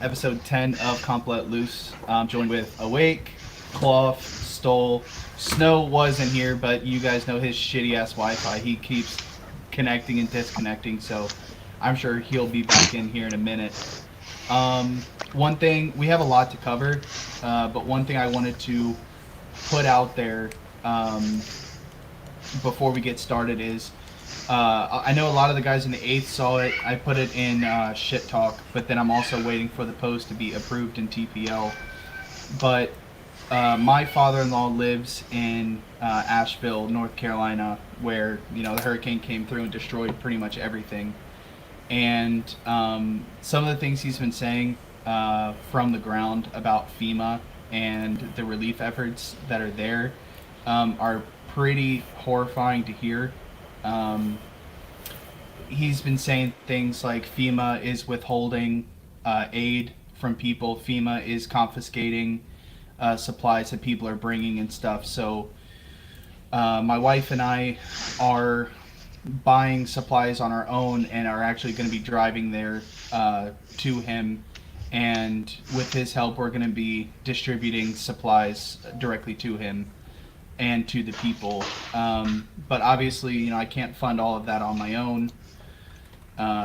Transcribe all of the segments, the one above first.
episode 10 of Comp Let Loose. I'm joined with Awake, Cloth, Stole. Snow wasn't here, but you guys know his shitty ass Wi Fi. He keeps connecting and disconnecting, so I'm sure he'll be back in here in a minute. One thing, we have a lot to cover, but one thing I wanted to put out there um, before we get started is I know a lot of the guys in the eighth saw it. I put it in shit talk, but then I'm also waiting for the post to be approved in TPL. But my father-in-law lives in Asheville, North Carolina, where the hurricane came through and destroyed pretty much everything. And some of the things he's been saying from the ground about FEMA and the relief efforts that are there are pretty horrifying to hear. Um, he's been saying things like FEMA is withholding aid from people. FEMA is confiscating supplies that people are bringing and stuff. So my wife and I are buying supplies on our own and are actually going to be driving there to him. And with his help, we're going to be distributing supplies directly to him and to the people. But obviously, I can't fund all of that on my own.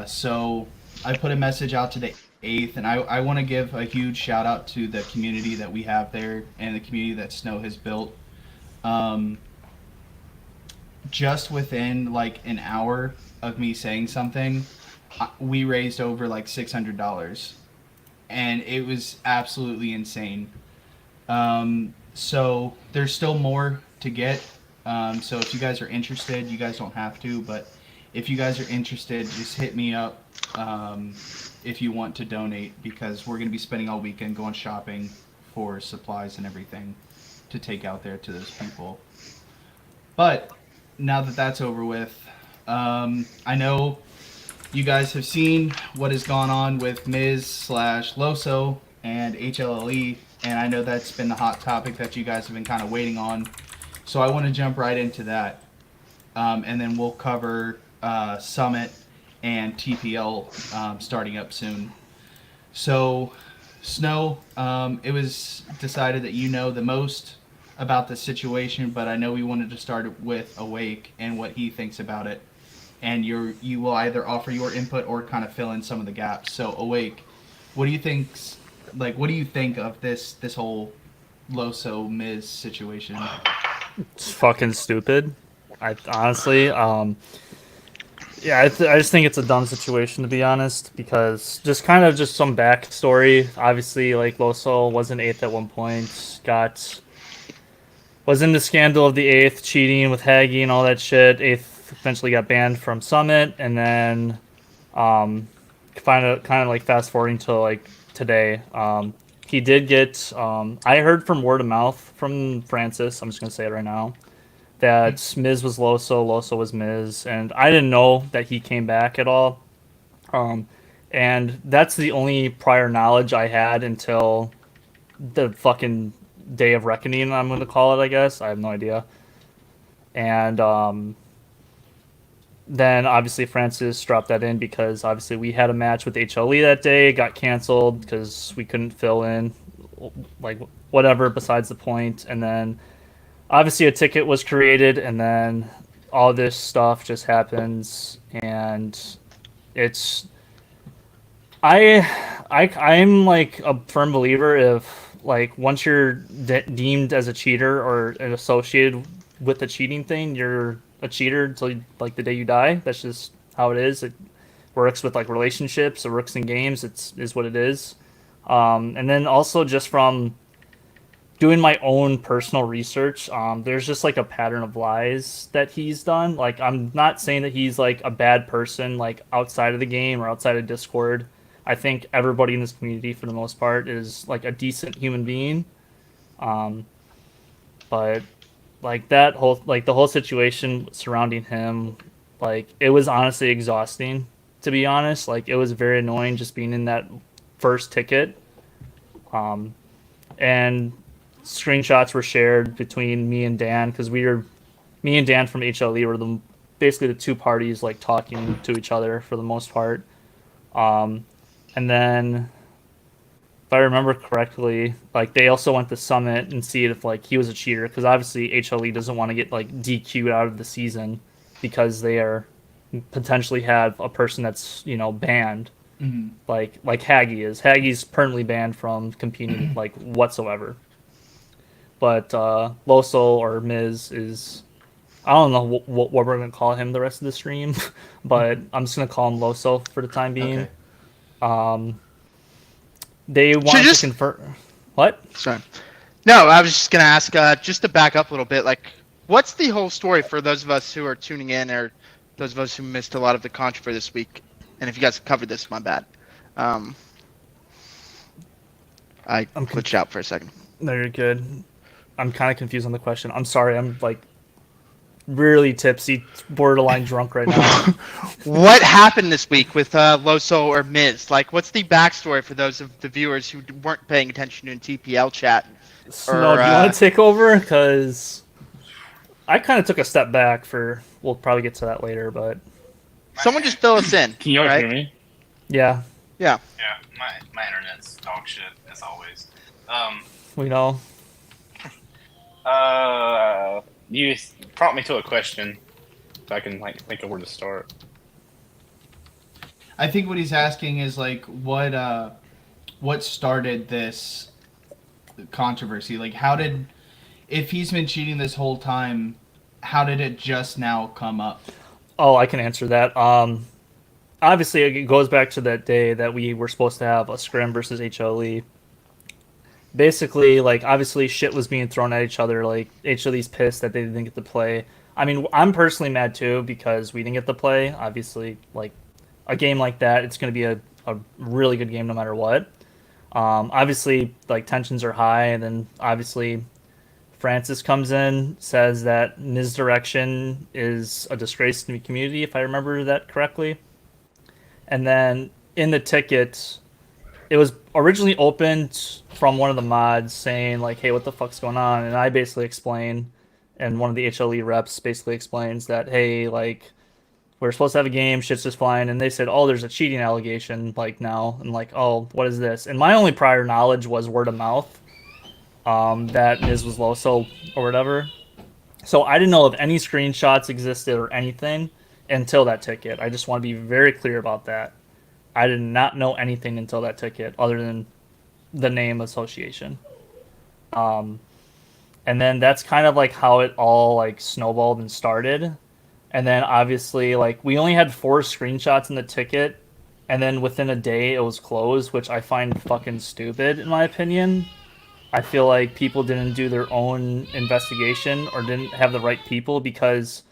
So I put a message out to the 8th, and I want to give a huge shout out to the community that we have there and the community that Snow has built. Um, just within like an hour of me saying something, we raised over like $600, and it was absolutely insane. So there's still more to get. So if you guys are interested, you guys don't have to, but if you guys are interested, just hit me up if you want to donate, because we're going to be spending all weekend going shopping for supplies and everything to take out there to those people. But now that that's over with, I know you guys have seen what has gone on with Miz slash Loso and HLLE, and I know that's been the hot topic that you guys have been kind of waiting on. So I want to jump right into that, and then we'll cover Summit and TPL starting up soon. So, Snow, it was decided that you know the most about the situation, but I know we wanted to start with Awake and what he thinks about it. And you will either offer your input or kind of fill in some of the gaps. So, Awake, what do you think? What do you think of this whole Loso Miz situation? It's fucking stupid. I honestly, yeah, I just think it's a dumb situation, to be honest, because just some backstory. Obviously, like Loso was an eighth at one point, was in the scandal of the eighth, cheating with Haggy and all that shit. Eighth eventually got banned from Summit, and then um, kind of like fast forwarding to like today. He did get. I heard from word of mouth from Francis. I'm just gonna say it right now that Miz was Loso, Loso was Miz, and I didn't know that he came back at all. Um, and that's the only prior knowledge I had until the fucking day of reckoning. I'm going to call it. I guess I have no idea. And then obviously Francis dropped that in because obviously we had a match with HLE that day, got canceled because we couldn't fill in, like whatever. Besides the point, and then obviously a ticket was created, and then all this stuff just happens, and it's I'm like a firm believer if like once you're deemed as a cheater or associated with the cheating thing, you're a cheater until like the day you die. That's just how it is. It works with like relationships, it works in games. It's is what it is. And then also just from doing my own personal research, there's just like a pattern of lies that he's done. Like, I'm not saying that he's like a bad person, like outside of the game or outside of Discord. I think everybody in this community, for the most part, is like a decent human being. Um, but like that whole, like the whole situation surrounding him, like it was honestly exhausting, to be honest. Like, it was very annoying just being in that first ticket. Um, and screenshots were shared between me and Dan because me and Dan from HLE were basically the two parties like talking to each other for the most part. And then if I remember correctly, like they also went to Summit and see if like he was a cheater because obviously HLE doesn't want to get like DQ'd out of the season because they are potentially have a person that's banned Hmm. like Haggy is. Haggy's permanently banned from competing like whatsoever. But Loso or Miz is I don't know what we're gonna call him the rest of the stream, but I'm just gonna call him Loso for the time being. Okay. Um, they So wanted to just confirm what? sorry. No, I was just gonna ask, just to back up a little bit, like, what's the whole story for those of us who are tuning in, or those of us who missed a lot of the controversy this week? And if you guys covered this, my bad. I I'm glitched out for a second. No, you're good. I'm kind of confused on the question. I'm sorry. I'm like really tipsy, borderline drunk right now. What happened this week with Loso or Miz? Like, what's the backstory for those of the viewers who weren't paying attention in TPL chat? Snow, do you want to take over? Because I kind of took a step back for. We'll probably get to that later, but Someone just fill us in. Can you all right? hear me? yeah, Yeah. Yeah, my internet's dog shit as always. we know. You prompt me to a question, so I can like think of where to start. I think what he's asking is like what started this controversy? Like if he's been cheating this whole time, how did it just now come up? Oh, I can answer that. Obviously, it goes back to that day that we were supposed to have a scrim versus HLE. Basically, like, obviously shit was being thrown at each other. Like, HLE's pissed that they didn't get to play. I mean, I'm personally mad too because we didn't get to play. Obviously, like, a game like that, it's going to be a really good game no matter what. Obviously, like, tensions are high, and then obviously Francis comes in, says that Misdirection is a disgrace to the community, if I remember that correctly. And then in the ticket, it was originally opened from one of the mods saying like, "Hey, what the fuck's going on?" And I basically explain, and one of the HLE reps basically explains that, "Hey, like, we're supposed to have a game, shit's just fine." And they said, "Oh, there's a cheating allegation like now," and like, "Oh, what is this?" And my only prior knowledge was word of mouth, that Miz was Loso or whatever. So I didn't know if any screenshots existed or anything until that ticket. I just want to be very clear about that. I did not know anything until that ticket, other than the name association. And then that's kind of like how it all like snowballed and started. And then obviously like we only had 4 screenshots in the ticket, and then within a day it was closed, which I find fucking stupid in my opinion. I feel like people didn't do their own investigation or didn't have the right people because,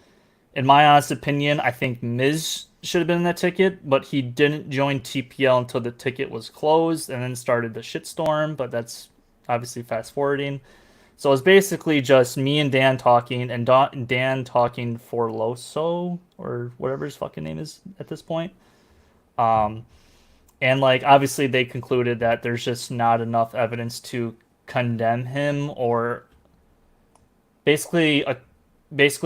in my honest opinion, I think Miz should have been in that ticket, but he didn't join TPL until the ticket was closed and then started the shitstorm, but that's obviously fast forwarding. So it's basically just me and Dan talking, and Dan talking for Loso, or whatever his fucking name is at this point. And like obviously they concluded that there's just not enough evidence to condemn him or basically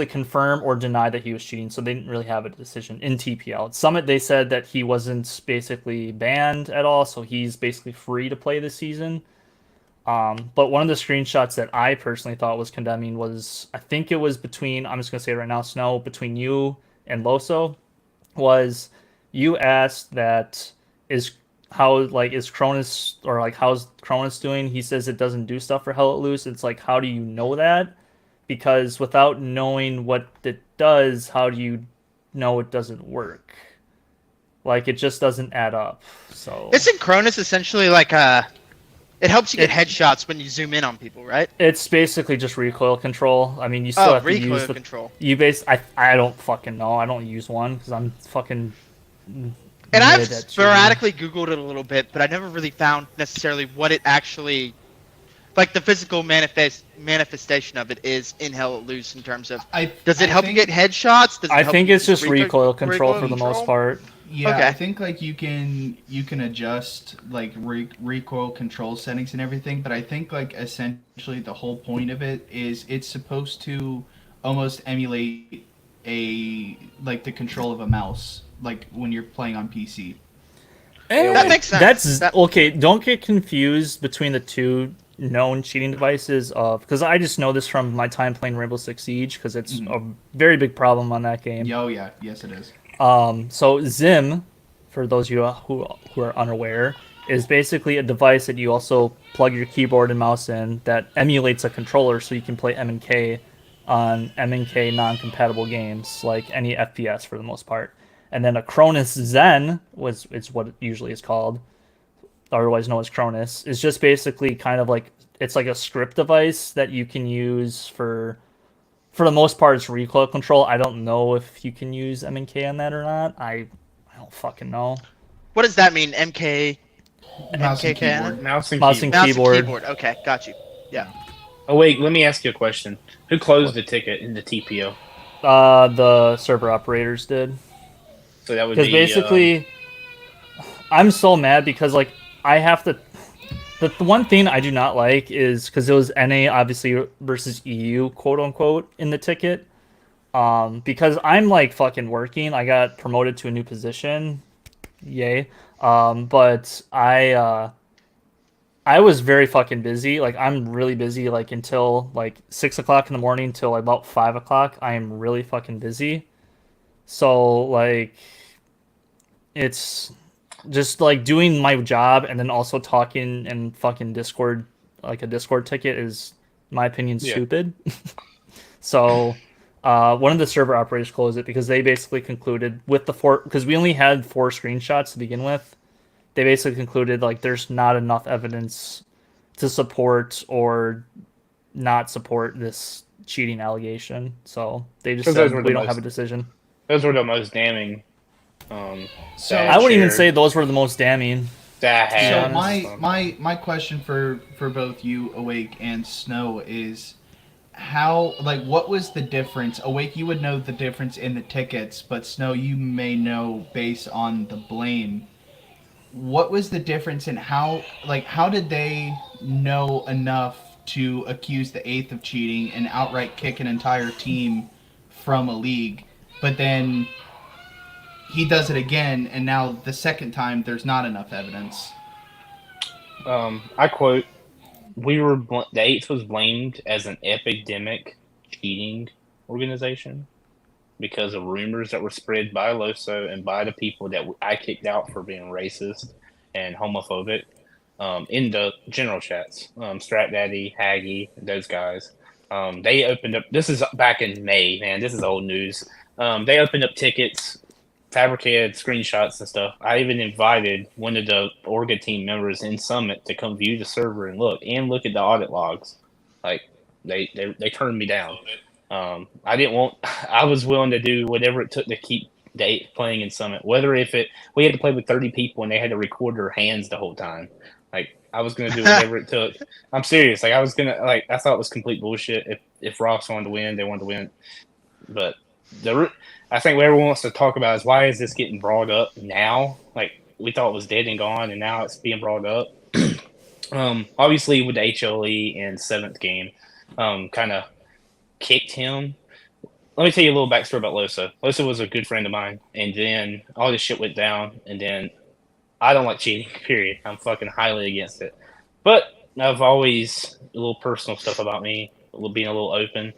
confirm or deny that he was cheating, so they didn't really have a decision in TPL. At Summit, they said that he wasn't basically banned at all, so he's basically free to play this season. But one of the screenshots that I personally thought was condemning was, I think it was between, I'm just going to say it right now, Snow, between you and Loso, was you asked that is Cronus, or like how's Cronus doing? He says it doesn't do stuff for Hell Let Loose. It's like, how do you know that? Because without knowing what it does, how do you know it doesn't work? Like, it just doesn't add up. So Isn't Cronus essentially like it helps you get headshots when you zoom in on people, right? it's basically just recoil control. I mean, you still have to recoil use the control. I don't fucking know. I don't use one because I'm fucking. And I've mid at sporadically Googled it a little bit, but I never really found necessarily what it actually, like the physical manifestation of it is in Hell Let Loose in terms of, does it help you get headshots? Does it I help think you it's just recoil control for the control? most part. Yeah, Okay. I think like you can adjust like recoil control settings and everything, but I think like essentially the whole point of it is it's supposed to almost emulate the control of a mouse, like when you're playing on PC. That makes sense. Okay. Don't get confused between the two known cheating devices of because I just know this from my time playing Rainbow Six Siege because it's a very big problem on that game. Oh yeah, yes it is. So Zim, for those of you who are unaware, is basically a device that you also plug your keyboard and mouse in that emulates a controller, so you can play MNK on MNK non-compatible games like any FPS for the most part. And then a Cronus Zen is what it usually is called, otherwise known as Cronus, is just basically kind of like it's like a script device that you can use for the most part it's recoil control. I don't know if you can use MNK on that or not. I don't fucking know. What does that mean? MK Mouse and MKK? keyboard. Mouse and Mouse keyboard. and Mouse keyboard. and keyboard. Okay, got you. Yeah. Oh wait, let me ask you a question. Who closed the ticket in the TPO? The server operators did. So that would be Because basically, I'm so mad because like I have to. The one thing I do not like is because it was NA obviously versus EU quote unquote in the ticket. Because I'm like fucking working. I got promoted to a new position, yay. But I was very fucking busy. Like I'm really busy. Like until like 6 o'clock in the morning till about 5 o'clock. I am really fucking busy. So like, it's just like doing my job and then also talking and fucking Discord, like a Discord ticket is, in my opinion, stupid. So, one of the server operators closed it because they basically concluded with the because we only had 4 screenshots to begin with. They basically concluded like there's not enough evidence to support or not support this cheating allegation. So they just said we don't have a decision. Those were the most damning. So I wouldn't even say those were the most damning. So my question for both you, Awake and Snow, is how, like, what was the difference? Awake, you would know the difference in the tickets, but Snow, you may know based on the blame. What was the difference in how did they know enough to accuse the 8th of cheating and outright kick an entire team from a league, but then he does it again, and now the second time there's not enough evidence? I quote, the 8th was blamed as an epidemic cheating organization because of rumors that were spread by Loso and by the people that I kicked out for being racist and homophobic in the general chats. Strat Daddy, Haggy, those guys. They opened up, this is back in May, man, this is old news. They opened up tickets, fabricated screenshots and stuff. I even invited one of the Orga team members in Summit to come view the server and look at the audit logs. Like they turned me down. I was willing to do whatever it took to keep the 8th playing in Summit. We had to play with 30 people and they had to record their hands the whole time. Like I was gonna do whatever it took. I'm serious. Like I thought it was complete bullshit. If Ross wanted to win, they wanted to win. But I think what everyone wants to talk about is why is this getting brought up now? Like we thought it was dead and gone, and now it's being brought up. Obviously with the HLE and 7th game, kind of kicked him. Let me tell you a little backstory about Losa. Losa was a good friend of mine, and then all this shit went down, and then I don't like cheating, period. I'm fucking highly against it. But I've always, a little personal stuff about me, being a little open.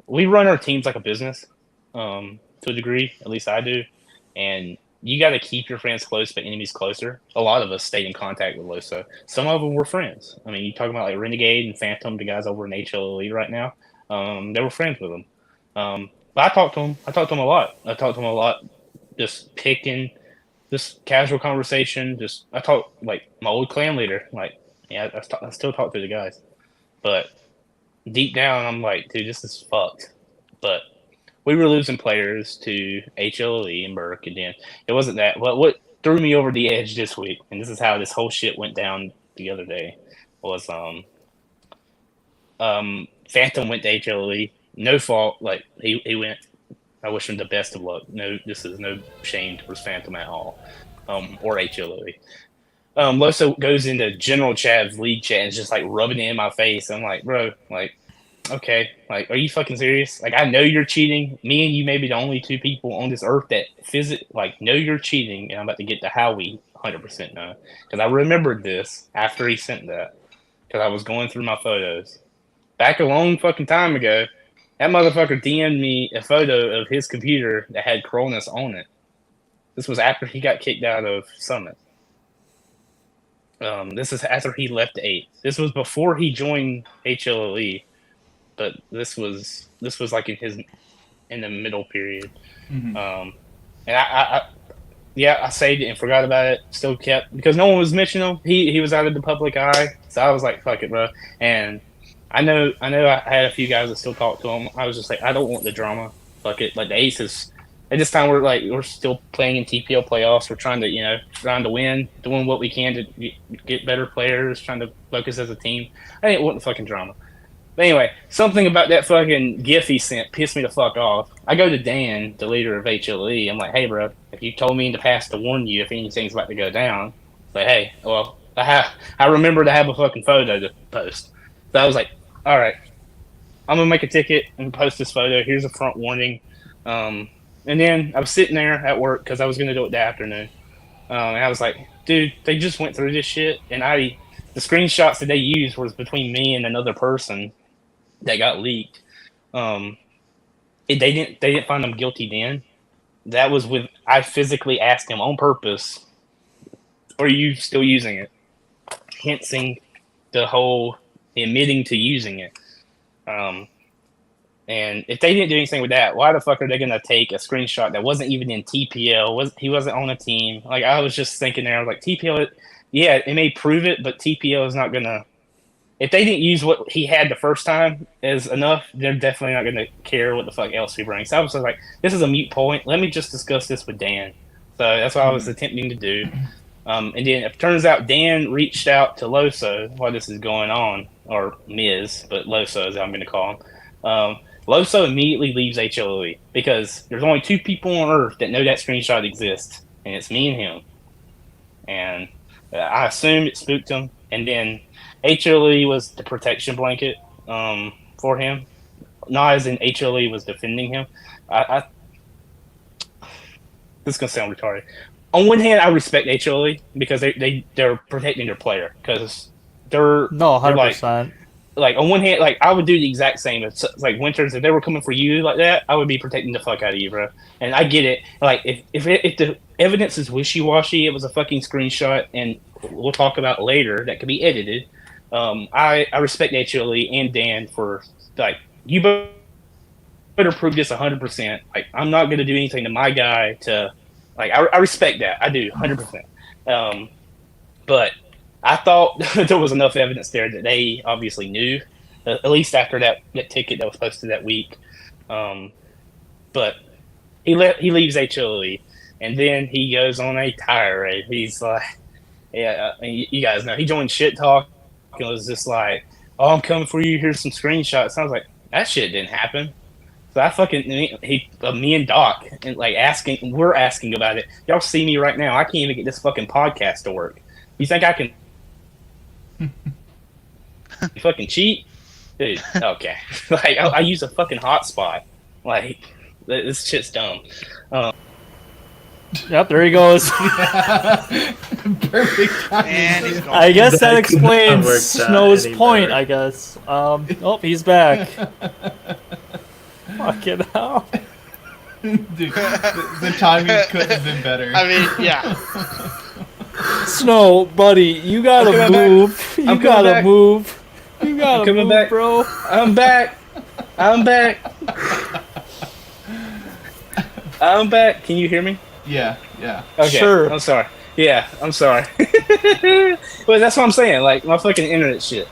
We run our teams like a business, to a degree, at least I do. And you got to keep your friends close, but enemies closer. A lot of us stayed in contact with Loso. Some of them were friends. I mean, you talking about like Renegade and Phantom, the guys over in HLE right now. They were friends with them. But I talked to them. A lot. Just picking, just casual conversation. I talked like my old clan leader. Like, yeah, I still talk to the guys. But deep down, I'm like, dude, this is fucked. But we were losing players to HLE and Burke, and then it wasn't that. What threw me over the edge this week, and this is how this whole shit went down the other day, was Phantom went to HLE. No fault. Like he went. I wish him the best of luck. No, this is no shame towards Phantom at all, or HLE. Loso goes into general chat, league chat, and is just like rubbing it in my face. I'm like, bro, like, okay, like, are you fucking serious? Like, I know you're cheating. Me and you may be the only two people on this earth that know you're cheating, and I'm about to get to how we 100% know. Because I remembered this after he sent that, because I was going through my photos. Back a long fucking time ago, that motherfucker DM'd me a photo of his computer that had Cronus on it. This was after he got kicked out of Summit. This is after he left 8. This was before he joined HLLE, but this was like in the middle period. Mm-hmm. And I saved it and forgot about it. Still kept, because no one was mentioning him. He was out of the public eye, so I was like, fuck it, bro. And I know I had a few guys that still talk to him. I was just like, I don't want the drama. Fuck it. Like, the Aces, at this time we're still playing in TPL playoffs. We're trying to win, doing what we can to get better players, trying to focus as a team. I didn't want the fucking drama. But anyway, something about that fucking GIF he sent pissed me the fuck off. I go to Dan, the leader of HLE. I'm like, hey, bro, if you told me in the past to warn you if anything's about to go down, but hey, well, I remember to have a fucking photo to post. So I was like, all right, I'm going to make a ticket and post this photo. Here's a front warning. And then I was sitting there at work because I was going to do it that afternoon. And I was like, dude, they just went through this shit. And the screenshots that they used was between me and another person that got leaked. They didn't find them guilty then. That was I physically asked him on purpose, are you still using it? Hinting admitting to using it. And if they didn't do anything with that, why the fuck are they going to take a screenshot that wasn't even in TPL? He wasn't on a team. Like, I was just thinking there, I was like, TPL, yeah, it may prove it, but TPL is not going to. If they didn't use what he had the first time as enough, they're definitely not going to care what the fuck else we bring. So I was like, this is a mute point. Let me just discuss this with Dan. So that's what I was attempting to do. And then it turns out Dan reached out to Loso while this is going on, or Miz, but Loso is how I'm going to call him. Loso immediately leaves HLOE because there's only 2 people on Earth that know that screenshot exists, and it's me and him. And I assumed it spooked him. And then HLE was the protection blanket for him. Not as in HLE was defending him. This is going to sound retarded. On one hand, I respect HLE because they're protecting their player because they're 100%. Like on one hand, like I would do the exact same. If like Winters, if they were coming for you like that, I would be protecting the fuck out of you, bro. And I get it. Like if the evidence is wishy washy, it was a fucking screenshot, and we'll talk about later that could be edited. I respect HLE and Dan for like you better prove this 100%. Like I'm not gonna do anything to my guy to. Like, I respect that. I do, 100%. But I thought there was enough evidence there that they obviously knew, at least after that ticket that was posted that week. But he leaves HLE, and then he goes on a tirade. He's like, yeah, you guys know, he joined Shit Talk and was just like, oh, I'm coming for you. Here's some screenshots. And I was like, that shit didn't happen. So I fucking me and Doc and like we're asking about it. Y'all see me right now. I can't even get this fucking podcast to work. You think I can fucking cheat, dude? Okay, like I use a fucking hotspot. Like this shit's dumb. Yep, there he goes. Perfect. And he's gone. I guess that explains worked out Snow's any point. better. I guess. Oh, he's back. Fucking hell. Dude, the timing couldn't have been better. I mean, yeah. Snow, buddy, you gotta move. You gotta move. You gotta move, back, bro. I'm back. I'm back. Can you hear me? Yeah. Okay. Sure. I'm sorry. Yeah, I'm sorry. But that's what I'm saying. Like my fucking internet shit.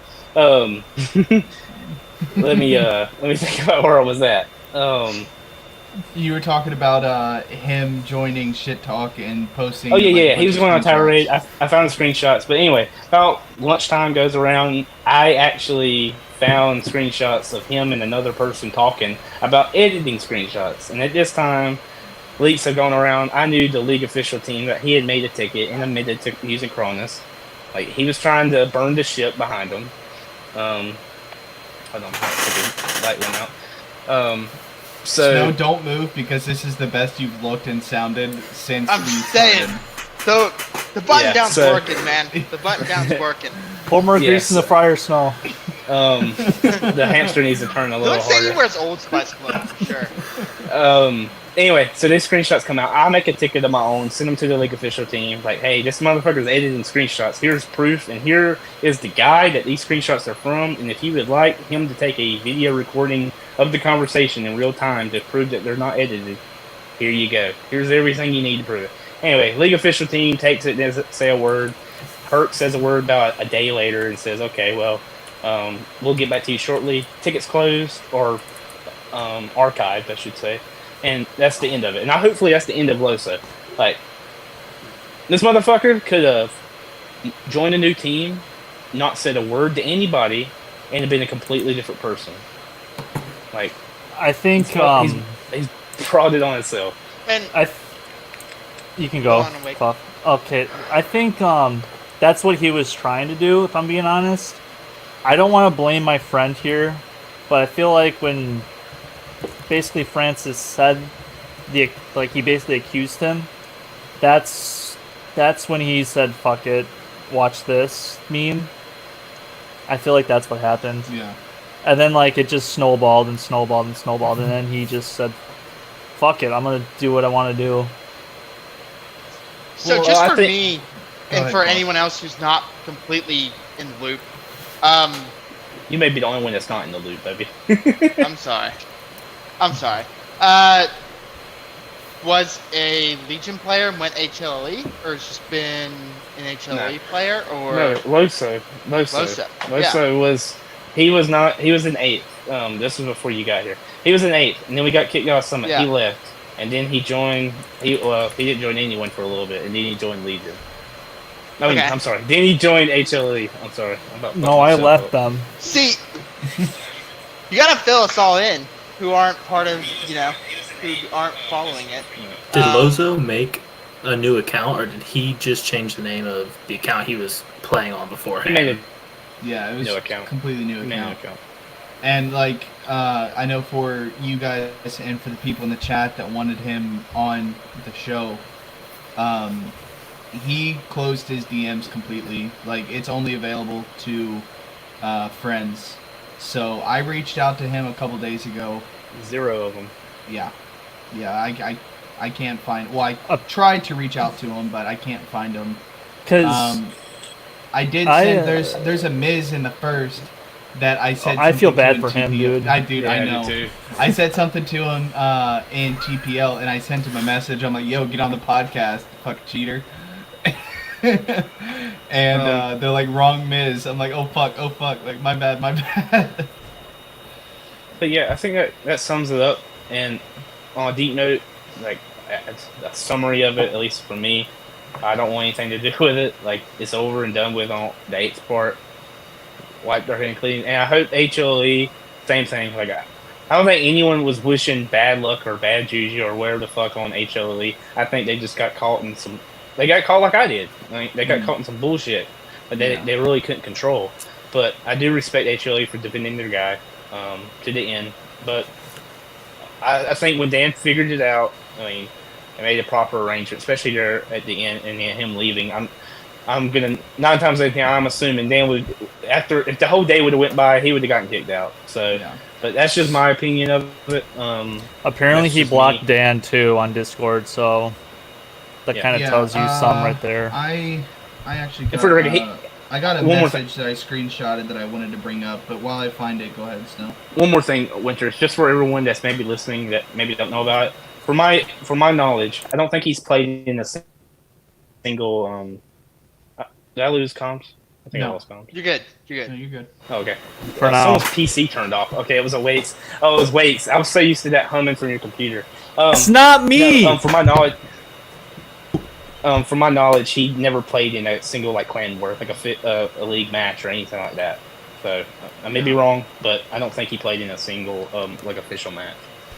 Let me think about where I was at. You were talking about him joining Shit Talk and posting. Oh yeah. He bunch was of going on a tirade. screenshots. I found the screenshots, but anyway, about lunchtime goes around. I actually found screenshots of him and another person talking about editing screenshots, and at this time, leaks have gone around. I knew the league official team that he had made a ticket and admitted to using Cronus. Like he was trying to burn the ship behind him. Hold on, I took a light one out. So Snow, don't move because this is the best you've looked and sounded since I'm we saying. started. So the button down's so- working, man. The button down's working. Pour more grease Yes. in the fryer, Snow. the hamster needs to turn a little Don't say harder. he wears Old Spice clothes for sure. Anyway, so these screenshots come out. I'll make a ticket of my own, send them to the league official team. Like, hey, this motherfucker's editing screenshots. Here's proof, and here is the guy that these screenshots are from. And if you would like him to take a video recording of the conversation in real time to prove that they're not edited, here you go. Here's everything you need to prove it. Anyway, league official team takes it, doesn't say a word. Herc says a word about a day later and says, okay, well, we'll get back to you shortly. Tickets closed, or archived, I should say. And that's the end of it. And hopefully that's the end of Loso. Like, this motherfucker could have joined a new team, not said a word to anybody, and have been a completely different person. Like, I think he's brought it on himself. And you can go. Go on, Awake. Puff. Okay, I think that's what he was trying to do. If I'm being honest, I don't want to blame my friend here, but I feel like when basically Francis said he basically accused him, that's when he said fuck it, watch this meme. I feel like that's what happened. Yeah. And then like it just snowballed and snowballed and snowballed, and then he just said fuck it, I'm gonna do what I want to do. so Well, just I for think- me, Go and ahead, for Paul. anyone else who's not completely in the loop, You may be the only one that's not in the loop, baby. I'm sorry. Was a Legion player and went HLE, or has just been an HLE player, or No, Loso. He was an 8th. This was before you got here. He was an 8th, and then we got kicked off Summit. Yeah. He left, and then he joined. He didn't join anyone for a little bit, and then he joined Legion. I mean, Okay. I'm sorry. Then he joined HLE. I'm sorry. I'm about to No, fuck I myself left up. them. See, you gotta fill us all in who aren't part of, who aren't following it. Did Um, Lozo make a new account, or did he just change the name of the account he was playing on He beforehand? made Yeah, it was New account. completely new a main account. account. And like, I know for you guys and for the people in the chat that wanted him on the show, he closed his DMs completely. Like, it's only available to friends. So I reached out to him a couple days ago. 0 of them. Yeah, I can't find. Well, I tried to reach out to him, but I can't find him. Because I did I, send. There's a Miz in the first that I said. I feel something bad to for in him, TPL. dude. I Yeah, know. me too. I said something to him in TPL, and I sent him a message. I'm like, "Yo, get on the podcast, fuck cheater." And they're like, "Wrong Miz." I'm like, "Oh fuck, like my bad." But yeah, I think that sums it up. And on a deep note, like a summary of it, at least for me, I don't want anything to do with it. Like, it's over and done with on the 8th part. Wiped our hand clean. And I hope HLE, same thing. Like, I don't think anyone was wishing bad luck or bad juju or whatever the fuck on HLE. I think they just got caught in some. They got caught like I did. Like, they got caught in some bullshit that they really couldn't control. But I do respect HLE for defending their guy to the end. But I think when Dan figured it out, I mean, and made a proper arrangement, especially there at the end and then him leaving. I'm gonna 9 times out of 10, I'm assuming Dan would, after if the whole day would have went by, he would have gotten kicked out. So, Yeah. but that's just my opinion of it. apparently That's he just blocked me. Dan too on Discord, so that Yeah. kind of Yeah, tells you some right there. I actually And got, for the record, I got a one more message that I screenshotted that I wanted to bring up, but while I find it, go ahead, Snow. One more thing, Winters, just for everyone that's maybe listening that maybe don't know about it. For my knowledge, I don't think he's played in a single. Did I lose comms? I think I No. lost comms. You're good. You're No, good. you're good. Oh, okay. For now. Someone's PC turned off. Okay, it was a Waits. Oh, it was Waits. I was so used to that humming from your computer. It's not me. No, from my knowledge, he never played in a single like clan war, like a league match or anything like that. So I may be wrong, but I don't think he played in a single like official match.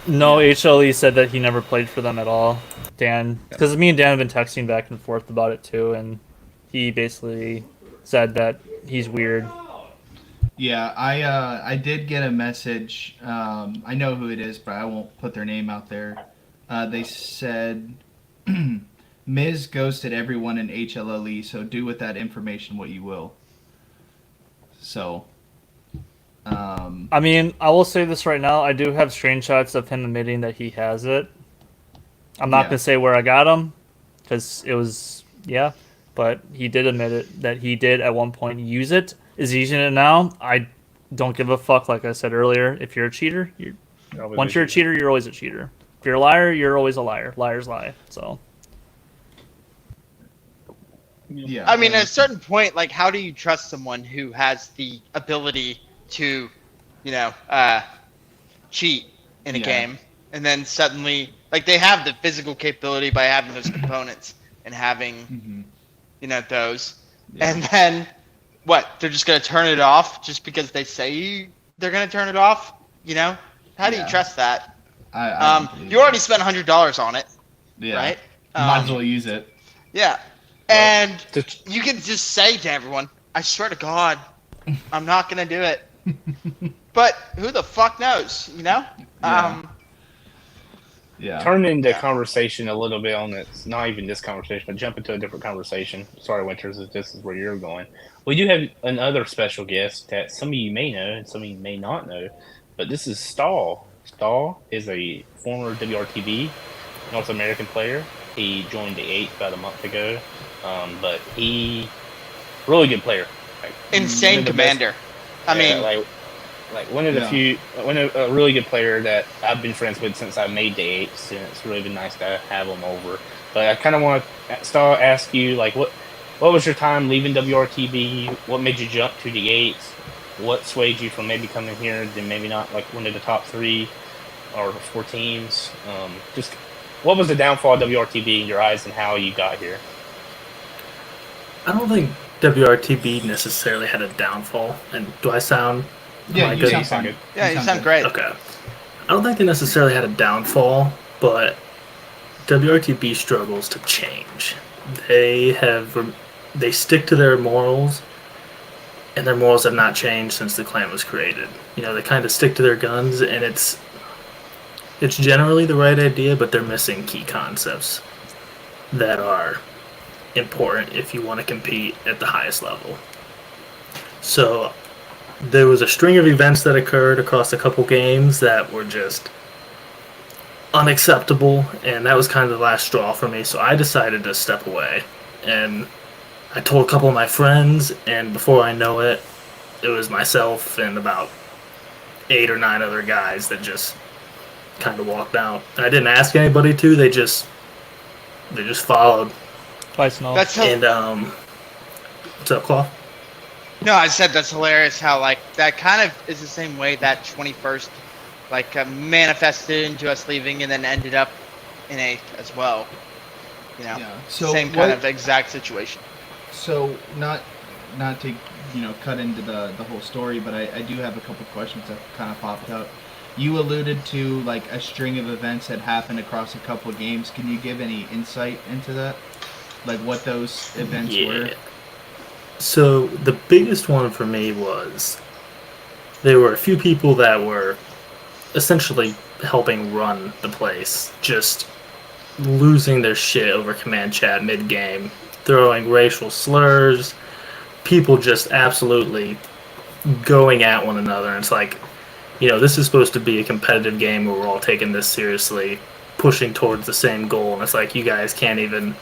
No, HLE said that he never played for them at all. Dan, because me and Dan have been texting back and forth about it too, and he basically said that he's weird. Yeah, I did get a message. I know who it is, but I won't put their name out there. They said Miz ghosted everyone in HLLE, so do with that information what you will. So, I mean, I will say this right now. I do have screenshots of him admitting that he has it. I'm not Yeah. gonna say where I got them, because it was but he did admit it that he did at one point use it. Is he using it now? I don't give a fuck. Like I said earlier, if you're a cheater, once you're a cheater, you're always a cheater. If you're a liar, you're always a liar. Liars lie. So. yeah. I mean, at a certain point, like, how do you trust someone who has the ability to, cheat in a Yeah. game, and then suddenly, like, they have the physical capability by having those components and having, Mhm. those, Yeah. and then what? They're just gonna turn it off just because they say they're gonna turn it off? How do you Yeah. trust that? I don't believe You it. already spent $100 on it, Yeah. right? Might as well use it. Yeah. And Just- you can just say to everyone, I swear to God, I'm not going to do it. But who the fuck knows, Yeah. Yeah. Turn into Yeah. conversation a little bit on this, not even this conversation, but jump into a different conversation. Sorry, Winters, if this is where you're going. We do have another special guest that some of you may know and some of you may not know, but this is Stahl. Stahl is a former WRTV North American player. He joined the 8th about a month ago, but he really good player. Like, one insane of the commander. I yeah, mean, like one of the Yeah. a really good player that I've been friends with since I made the 8s, and it's really been nice to have him over. But I kind of want to ask you, like, what was your time leaving WRTB? What made you jump to the 8s? What swayed you from maybe coming here, then maybe not like one of the top 3 or 4 teams? Just what was the downfall of WRTB in your eyes, and how you got here? I don't think WRTB necessarily had a downfall. And do I sound? Yeah, am I you good? sound fine. good. yeah, you sound great. Okay. I don't think they necessarily had a downfall, but WRTB struggles to change. They stick to their morals, and their morals have not changed since the clan was created. They kind of stick to their guns, and it's generally the right idea, but they're missing key concepts that are important if you want to compete at the highest level. So there was a string of events that occurred across a couple games that were just unacceptable, and that was kind of the last straw for me. So I decided to step away, and I told a couple of my friends, and before I know it, it was myself and about 8 or 9 other guys that just kind of walked out. And I didn't ask anybody to. They just followed. Twice no. That's And what's up, Claw? No, I said that's hilarious how, like, that kind of is the same way that 21st, like, manifested into us leaving and then ended up in 8th as well. Yeah. So Same kind of exact situation. So not to cut into the whole story, but I do have a couple questions that kind of popped up. You alluded to like a string of events that happened across a couple of games. Can you give any insight into that? Like what those events were? So the biggest one for me was there were a few people that were essentially helping run the place, just losing their shit over command chat mid-game, throwing racial slurs, people just absolutely going at one another. And it's like, this is supposed to be a competitive game where we're all taking this seriously, pushing towards the same goal, and it's like you guys can't even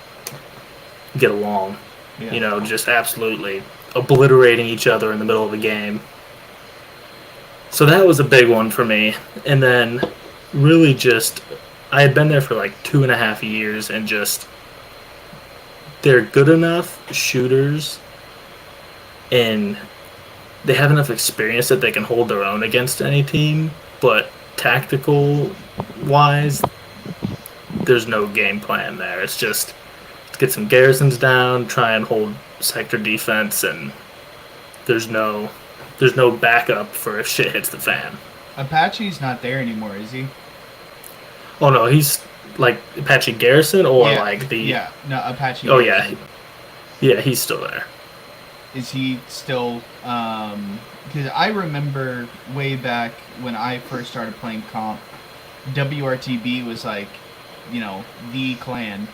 get along. Yeah. Just absolutely obliterating each other in the middle of a game. So that was a big one for me. And then really just, I had been there for like 2.5 years, and just, they're good enough shooters, and they have enough experience that they can hold their own against any team, but tactical wise, there's no game plan there. It's just, let's get some garrisons down, try and hold sector defense, and there's no backup for if shit hits the fan. Apache's not there anymore, is he? Oh no, he's like Apache Garrison, or Yeah. like the No, Apache. Oh Garrison. yeah, he's still there. Is he still? Because I remember way back when I first started playing comp, WRTB was like, you know, the clan,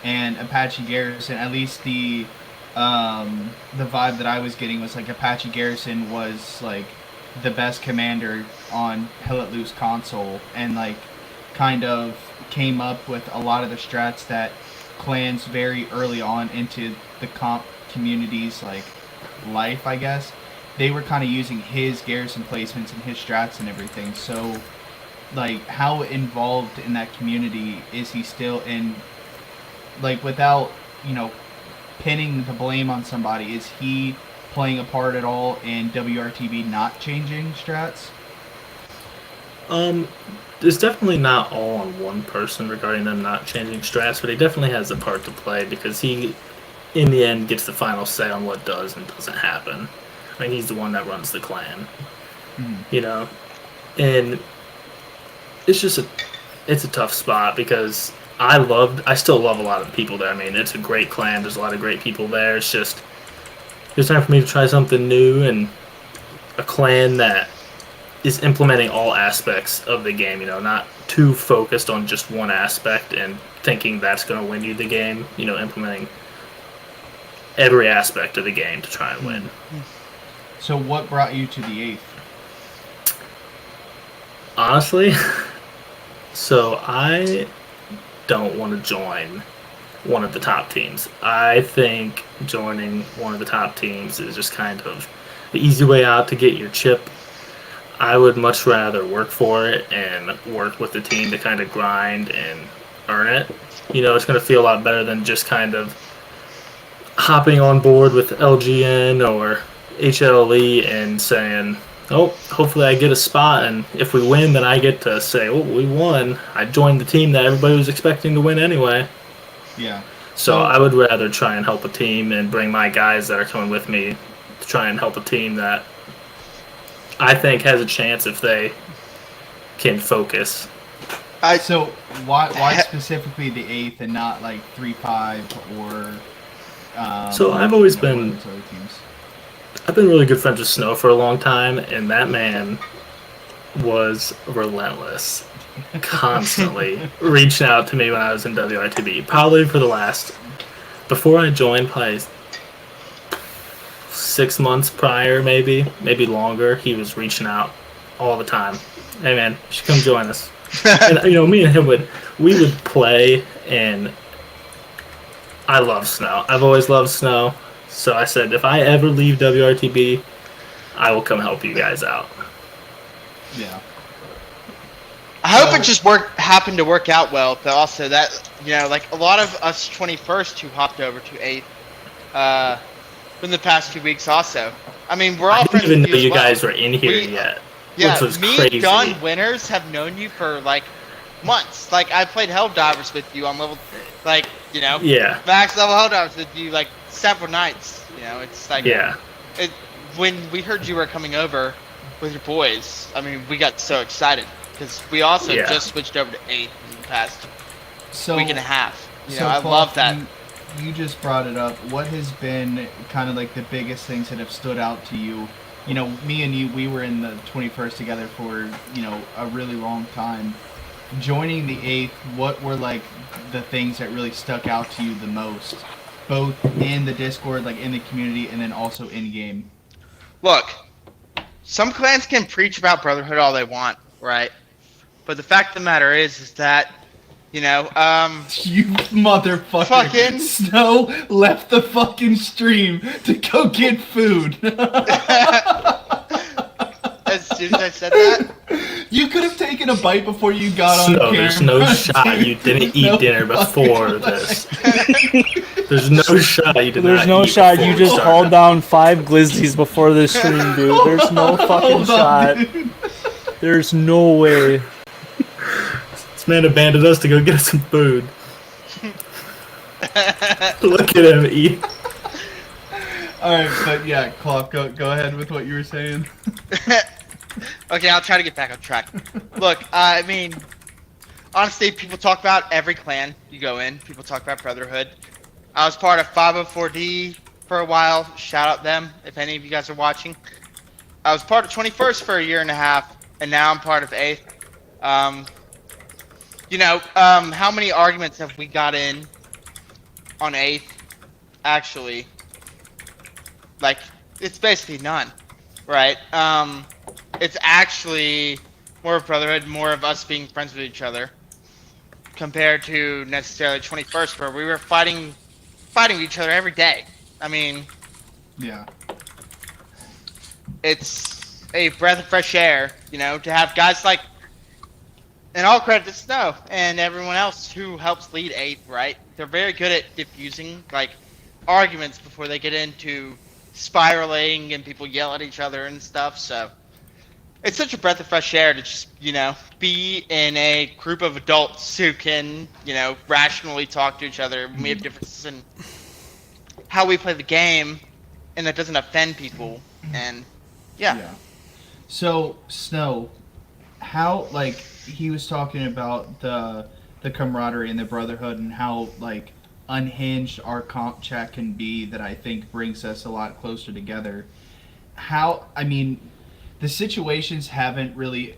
and Apache Garrison. At least the vibe that I was getting was like Apache Garrison was like the best commander on Hell Let Loose console, and like kind of came up with a lot of the strats that clans very early on into the comp community's like life, I guess. They were kind of using his garrison placements and his strats and everything. So, like, how involved in that community is he still in? Like, without, you know, pinning the blame on somebody, is he playing a part at all in WRTB not changing strats? It's definitely not all on one person regarding them not changing strats, but he definitely has a part to play because he, in the end, gets the final say on what does and doesn't happen. I mean, he's the one that runs the clan, you know, and it's just it's a tough spot because I still love a lot of the people there. I mean, it's a great clan. There's a lot of great people there. It's just it's time for me to try something new and a clan that is implementing all aspects of the game, you know, not too focused on just one aspect and thinking that's going to win you the game, you know, implementing every aspect of the game to try and win. So what brought you to the 8th? Honestly, so I don't want to join one of the top teams. I think joining one of the top teams is just kind of the easy way out to get your chip. I would much rather work for it and work with the team to kind of grind and earn it. You know, it's going to feel a lot better than just kind of hopping on board with LGN or HLE and saying, oh, hopefully I get a spot, and if we win, then I get to say, oh, we won. I joined the team that everybody was expecting to win anyway. Yeah. So I would rather try and help a team and bring my guys that are coming with me to try and help a team that I think has a chance if they can focus. So why specifically the 8th and not like 3-5 or? So I've always one of been those other teams? I've been really good friends with Snow for a long time, and that man was relentless, constantly reaching out to me when I was in WRTB. Probably for the last, before I joined, probably 6 months prior, maybe longer. He was reaching out all the time. Hey man, you should come join us. And you know, me and him would play, and I love Snow. I've always loved Snow. So I said, if I ever leave WRTB, I will come help you guys out. Yeah. I hope it just happened to work out well, but also that, you know, like a lot of us 21st who hopped over to 8th in the past 2 weeks also. I mean, we're all I friends didn't even with know you as well. guys were in here yet. Yeah, which was me crazy. and John Winters have known you for like months. Like I played Helldivers with you on level, like, you know, Yeah. max level Helldivers with you like several nights. You know, it's like Yeah. When we heard you were coming over with your boys, I mean, we got so excited because we also Yeah. just switched over to 8th in the past So week and a half. You so know, I Paul, love that. You just brought it up. What has been kind of like the biggest things that have stood out to you? You know, me and you, we were in the 21st together for, you know, a really long time. Joining the 8th, what were like the things that really stuck out to you the most? Both in the Discord, like in the community, and then also in game. Look, some clans can preach about brotherhood all they want, right? But the fact of the matter is that, you know, You motherfucker. Fucking- Snow left the fucking stream to go get food. as soon as I said that, You could have taken a bite before you got on So camera. there's no shot you dude. didn't There's eat no dinner fucking before way. this. There's no shot you did There's not no eat shot. before You we just started. hauled down 5 glizzies before this stream, dude. There's no fucking Hold on, shot. dude. There's no way. This man abandoned us to go get us some food. Look at him eat. Alright, but yeah, Clough, go ahead with what you were saying. okay, I'll try to get back on track. Look, I mean, honestly, people talk about every clan you go in. People talk about brotherhood. I was part of 504D for a while. Shout out them if any of you guys are watching. I was part of 21st for a year and a half, and now I'm part of 8th. How many arguments have we got in on 8th? Actually, like, it's basically none, right? It's actually more of brotherhood, more of us being friends with each other, compared to necessarily 21st, where we were fighting with each other every day. I mean, Yeah. it's a breath of fresh air, to have guys like, and all credit to Snow and everyone else who helps lead 8th, right? They're very good at diffusing, like, arguments before they get into spiraling and people yell at each other and stuff, so it's such a breath of fresh air to just, be in a group of adults who can, rationally talk to each other when we have differences in how we play the game, and that doesn't offend people, and yeah. So, Snow, how, like, he was talking about the camaraderie and the brotherhood and how, like, unhinged our comp chat can be, that I think brings us a lot closer together. The situations haven't really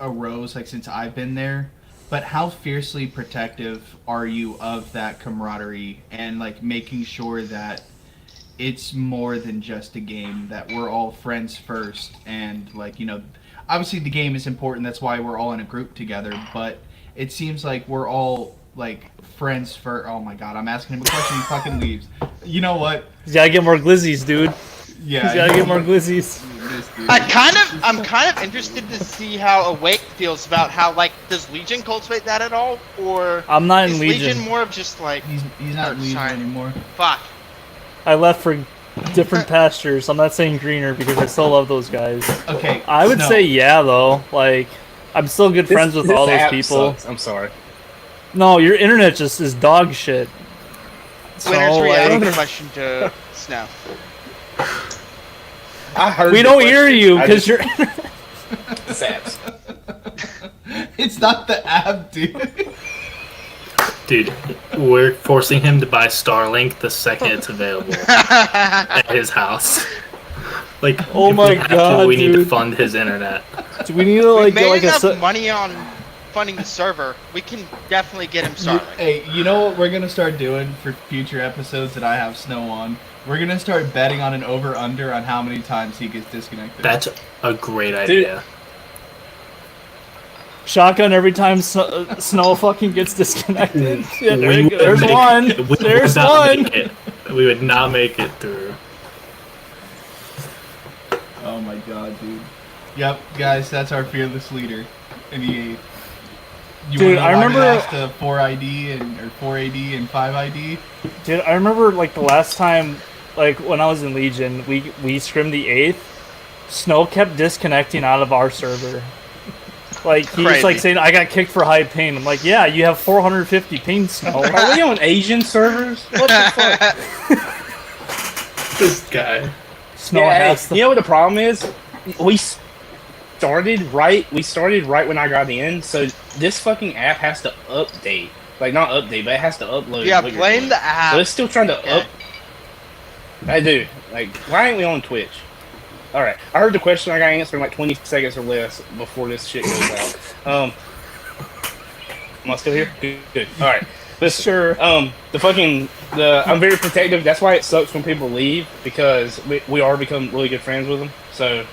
arose, like, since I've been there, but how fiercely protective are you of that camaraderie and, like, making sure that it's more than just a game, that we're all friends first, and, like, obviously the game is important, that's why we're all in a group together, but it seems like we're all, like, friends for. Oh my god, I'm asking him a question, he fucking leaves. You know what? He's gotta get more glizzies, dude. Yeah. He's gotta get more glizzies. I'm kind of interested to see how Awake feels about how, like, does Legion cultivate that at all, or I'm not in is Legion. more of just like He's not in Legion sorry. anymore. Fuck. I left for different pastures. I'm not saying greener because I still love those guys. Okay. I would Snow. say yeah, though. Like, I'm still good friends with all those app people. sucks. I'm sorry. No, your internet just is dog shit. Winner's So, reality like, question to Snow. I heard we the don't hear question. you I because just- you're. It's apps. It's not the app, dude. Dude, we're forcing him to buy Starlink the second it's available at his house. Like, Oh if my we have God, to, we need to dude. fund his internet. Do we need to We like get made like enough a? money on funding the server. We can definitely get him started. Hey, you know what we're gonna start doing for future episodes that I have Snow on? We're gonna start betting on an over/under on how many times he gets disconnected. That's a great idea. Shotgun every time Snow fucking gets disconnected. Yeah, We would there's make- one. we would There's not one. make it. We would not make it through. Oh my god, dude. Yep, guys, that's our fearless leader in the 8th. You Dude, wanna I know why we remember- lost to 4ID or 4AD and 5ID? Dude, I remember like the last time, like when I was in Legion, we scrimmed the 8th. Snow kept disconnecting out of our server. Like he was like Crazy. saying, "I got kicked for high ping." I'm like, "Yeah, you have 450 ping, Snow." Are we on Asian servers? What the fuck? This guy. Snow Yeah, has hey, the you know what the problem is? We started right when I got in, so this fucking app has to update. Like, not update, but it has to upload. Yeah, what you're blame doing. the app. So it's still trying to Okay. up. I do. Like, why ain't we on Twitch? Alright, I heard the question, I got to answer in like 20 seconds or less before this shit goes out. Am I still here? Good. Alright. Listen, Sure. I'm very protective. That's why it sucks when people leave, because we are become really good friends with them. So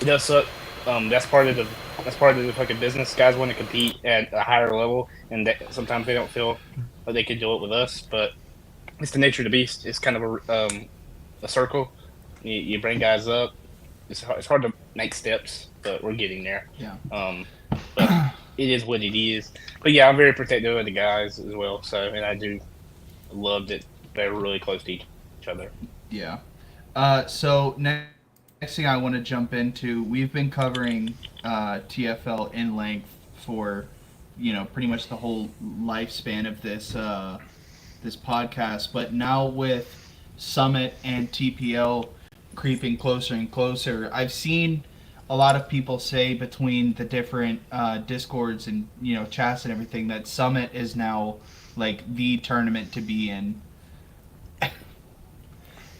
it does suck. That's part of the fucking business. Guys want to compete at a higher level, and sometimes they don't feel like they could do it with us. But it's the nature of the beast. It's kind of a circle. You bring guys up. It's hard to make steps, but we're getting there. Yeah. But it is what it is. But yeah, I'm very protective of the guys as well. So, and I do love that they're really close to each other. Yeah. So next thing I want to jump into, we've been covering TFL in length for, pretty much the whole lifespan of this this podcast. But now with Summit and TPL creeping closer and closer, I've seen a lot of people say between the different discords and chats and everything that Summit is now like the tournament to be in.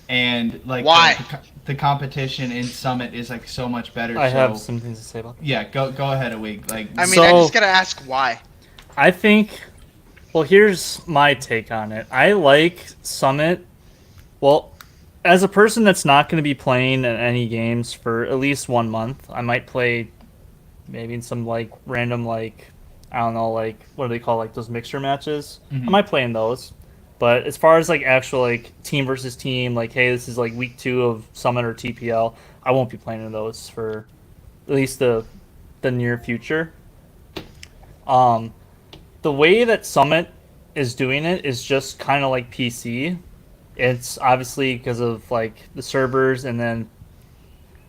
and like Why? the competition in Summit is like so much better. I so, have some things to say about that. Yeah, go ahead, a week. Like I mean, I So- just gotta ask why. I think, well, here's my take on it. I like Summit. Well, as a person that's not going to be playing in any games for at least 1 month, I might play maybe in some like random like I don't know like what do they call like those mixture matches. Mhm. I might play in those. But as far as like actual like team versus team, like hey, this is like week 2 of Summit or TPL, I won't be playing in those for at least the near future. The way that Summit is doing it is just kind of like PC. It's obviously because of like the servers, and then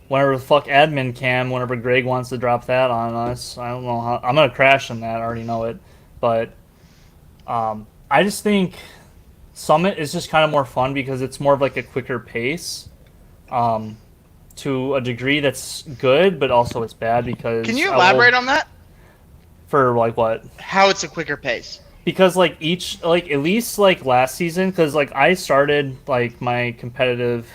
whenever the fuck admin cam, whenever Greg wants to drop that on us, I don't know how I'm gonna crash on that. I already know it, but I just think Summit is just kind of more fun because it's more of like a quicker pace. To a degree that's good, but also it's bad because Can you elaborate on that? for like what? How it's a quicker pace? Because like each like at least like last season, because like I started like my competitive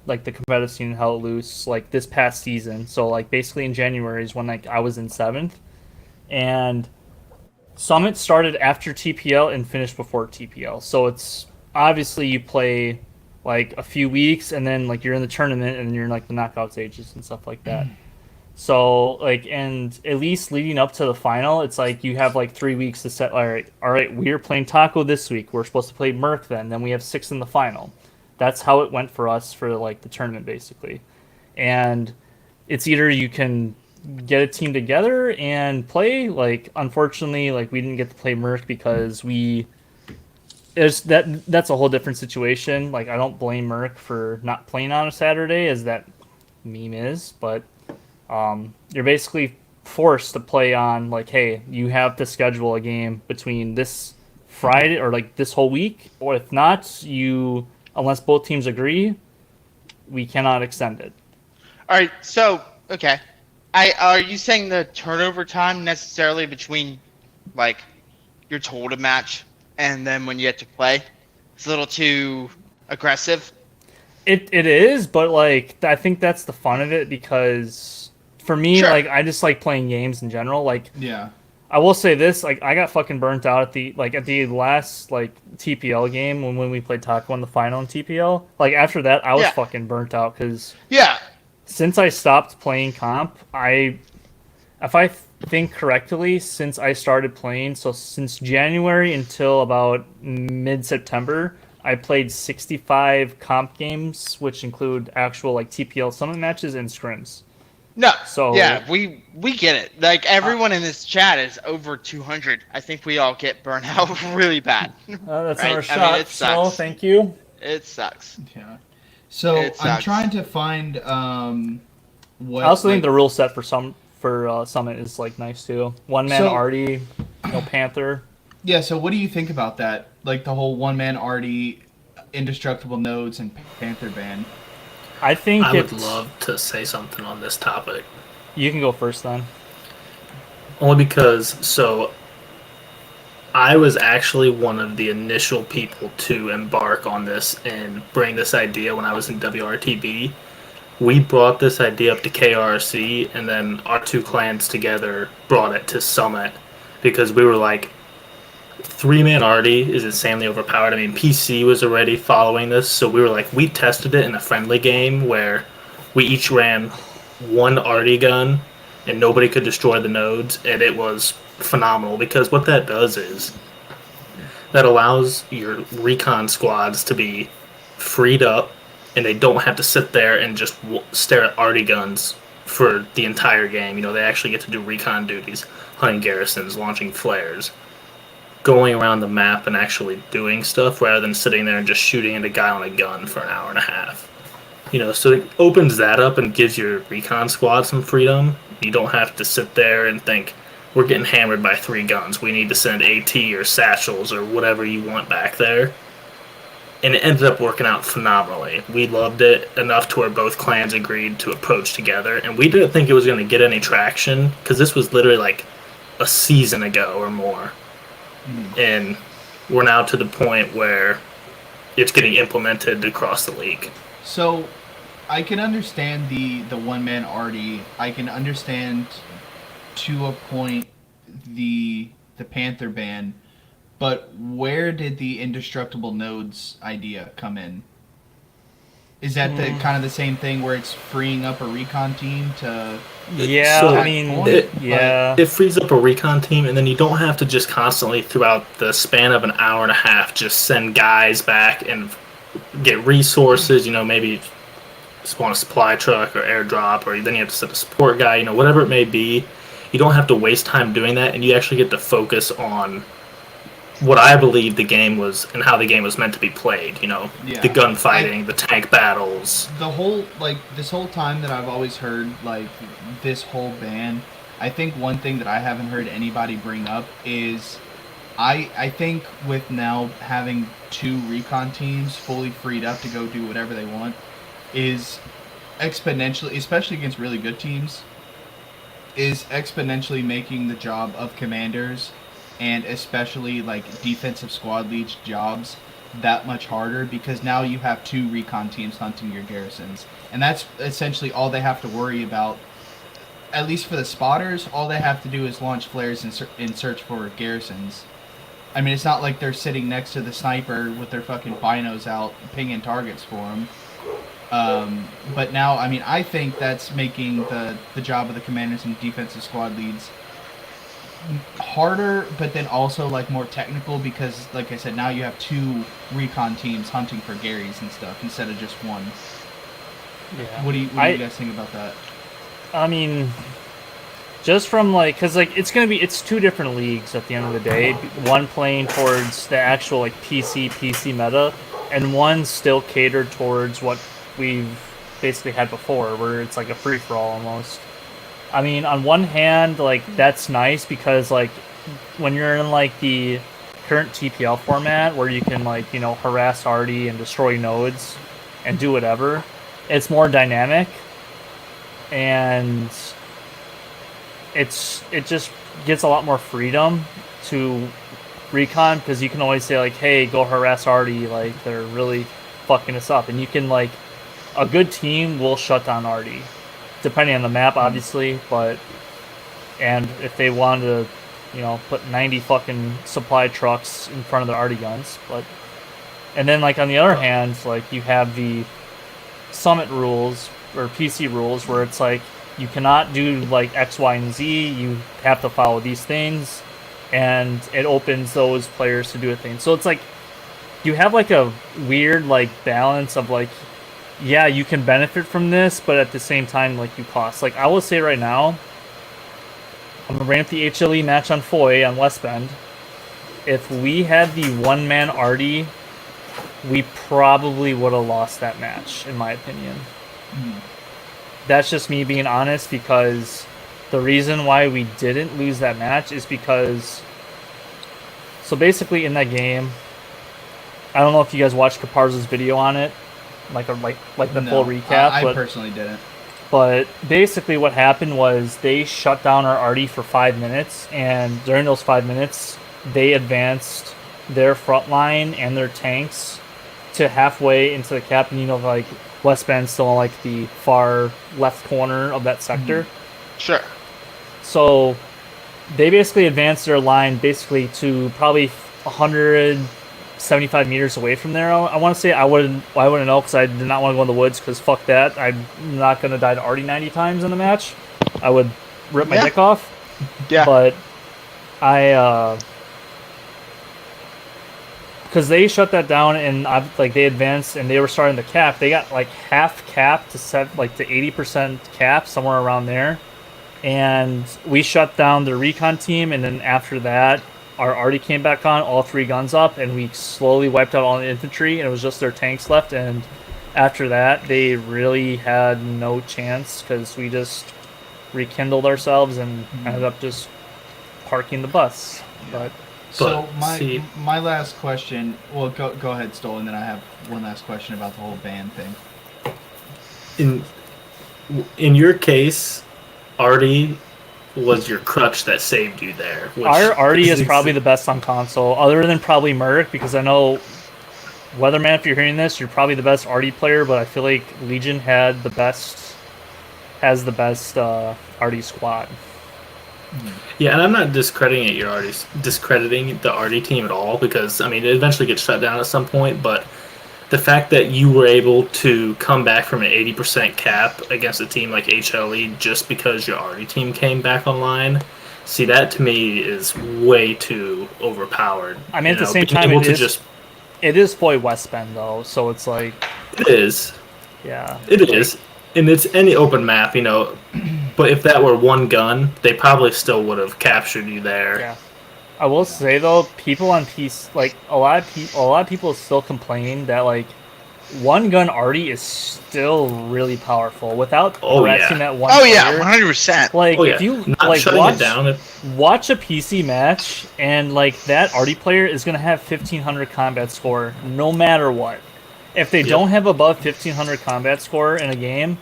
like the competitive scene held loose like this past season, so like basically in January is when like I was in 7th, and Summit started after TPL and finished before TPL, so it's obviously you play like a few weeks and then like you're in the tournament and you're in like the knockout stages and stuff like that. So like, and at least leading up to the final, it's like you have like 3 weeks to set. All right, we're playing Taco this week. We're supposed to play Merc then we have 6 in the final. That's how it went for us for like the tournament basically. And it's either you can get a team together and play. Like unfortunately, like we didn't get to play Merc because that's a whole different situation. Like I don't blame Merc for not playing on a Saturday, as that meme is, but you're basically forced to play on like, hey, you have to schedule a game between this Friday or like this whole week, or if not, unless both teams agree, we cannot extend it. All right, so okay, are you saying the turnover time necessarily between like you're told a match and then when you get to play, it's a little too aggressive? It is, but like I think that's the fun of it because for me, Sure. like I just like playing games in general. Like yeah. I will say this, like I got fucking burnt out at the last like TPL game when we played Taco in the final in TPL. Like after that, I was Yeah. fucking burnt out because Yeah. since I stopped playing comp, if I think correctly, since I started playing, so since January until about mid-September, I played 65 comp games, which include actual like TPL summit matches and scrims. No. So- yeah, we get it. Like everyone in this chat is over 200. I think we all get burnt out really bad. That's Right, our I shot. mean, it So sucks. thank you. It sucks. Yeah. So It I'm sucks. trying to find what. I also think like- the rule set for Summit is like nice too. One man So- Artie, no Panther. Yeah. So what do you think about that? Like the whole one man Artie, indestructible nodes and Panther ban. I think I would it's. love to say something on this topic. You can go first then. Only because, so, I was actually one of the initial people to embark on this and bring this idea when I was in WRTB. We brought this idea up to KRC, and then our two clans together brought it to Summit because we were like, 3-man Artie is insanely overpowered. I mean, PC was already following this, so we were like, we tested it in a friendly game where we each ran one Artie gun and nobody could destroy the nodes, and it was phenomenal because what that does is that allows your recon squads to be freed up, and they don't have to sit there and just stare at Artie guns for the entire game. You know, they actually get to do recon duties, hunting garrisons, launching flares, going around the map and actually doing stuff rather than sitting there and just shooting at a guy on a gun for an hour and a half. You know, so it opens that up and gives your recon squad some freedom. You don't have to sit there and think, we're getting hammered by 3 guns. We need to send AT or satchels or whatever you want back there. And it ended up working out phenomenally. We loved it enough to where both clans agreed to approach together. And we didn't think it was going to get any traction because this was literally like a season ago or more. And we're now to the point where it's getting implemented across the league. So, I can understand the one-man arty. I can understand, to a point, the Panther ban. But where did the indestructible nodes idea come in? Is that the kind of the same thing where it's freeing up a recon team to? Yeah, So I mean, it- It frees up a recon team, and then you don't have to just constantly, throughout the span of an hour and a half, just send guys back and get resources. Maybe spawn a supply truck or airdrop, or then you have to send a support guy. Whatever it may be, you don't have to waste time doing that, and you actually get to focus on what I believe the game was and how the game was meant to be played. Yeah. The gunfighting, the tank battles. The whole, this whole time that I've always heard, this whole ban, I think one thing that I haven't heard anybody bring up is I think with now having 2 recon teams fully freed up to go do whatever they want is exponentially, especially against really good teams, is exponentially making the job of commanders and especially defensive squad leads jobs that much harder, because now you have 2 recon teams hunting your garrisons, and that's essentially all they have to worry about. At least for the spotters, all they have to do is launch flares and search for garrisons. I mean, it's not like they're sitting next to the sniper with their fucking binos out pinging targets for them. But now, I mean, I think that's making the job of the commanders and defensive squad leads harder, but then also more technical, because like I said, now you have 2 recon teams hunting for Garys and stuff instead of just 1. Yeah. What do you guys think about that? I mean, just from because it's 2 different leagues at the end of the day. One playing towards the actual PC meta, and one still catered towards what we've basically had before, where it's like a free for all almost. I mean, on one hand, that's nice because when you're in the current TPL format where you can harass arty and destroy nodes and do whatever, it's more dynamic, and it just gets a lot more freedom to recon, because you can always say hey, go harass arty, they're really fucking us up, and you can a good team will shut down arty, depending on the map, obviously, and if they wanted to, put 90 fucking supply trucks in front of their arty guns, and then on the other hand, you have the summit rules or PC rules where it's you cannot do X, Y, and Z. You have to follow these things, and it opens those players to do a thing. So it's you have a weird balance of yeah, you can benefit from this, but at the same time you cost. I will say right now, I'm gonna ramp the HLE match on Foy on West Bend. If we had the one-man arty, we probably would have lost that match, in my opinion. That's just me being honest, because the reason why we didn't lose that match is because, so basically in that game, I don't know if you guys watched Caparzo's video on it, the full recap. I personally didn't. But basically what happened was they shut down our arty for 5 minutes, and during those 5 minutes, they advanced their front line and their tanks to halfway into the cap, and West Bend's still in the far left corner of that sector. Sure. So they basically advanced their line basically to probably 175 meters away from there. I want to say I wouldn't know, because I did not want to go in the woods, because fuck that. I'm not going to die to arty 90 times in the match. I would rip my dick off. Yeah. But because they shut that down, and they advanced and they were starting the cap. They got half cap to set to 80% cap, somewhere around there, and we shut down the recon team. And then after that, our arty came back on, all 3 guns up, and we slowly wiped out all the infantry, and it was just their tanks left. And after that, they really had no chance, because we just rekindled ourselves and ended up just parking the bus. So my last question. Well, go ahead, Stoll, and then I have one last question about the whole ban thing. In your case, arty was your crutch that saved you there. Our arty is probably the best on console, other than probably Merc, because I know Weatherman, if you're hearing this, you're probably the best Artie player, but I feel like Legion has the best Artie squad. Yeah, and I'm not discrediting the Artie team at all, because I mean it eventually gets shut down at some point. But the fact that you were able to come back from an 80% cap against a team like HLE just because your Artie team came back online, see, that to me is way too overpowered. I mean, at the same being time, able it to is Foy West Bend though, so it's like, it is. yeah, It is. And it's any open map, but if that were one gun, they probably still would have captured you there. yeah. I will say though, people on PC, like a lot of people still complain that like one gun Artie is still really powerful without harassing that one. Oh yeah, player. 100%. Like Oh, yeah. if you Not like shutting it down. watch a PC match and like that Artie player is gonna have 1500 combat score no matter what. If they don't have above 1500 combat score in a game,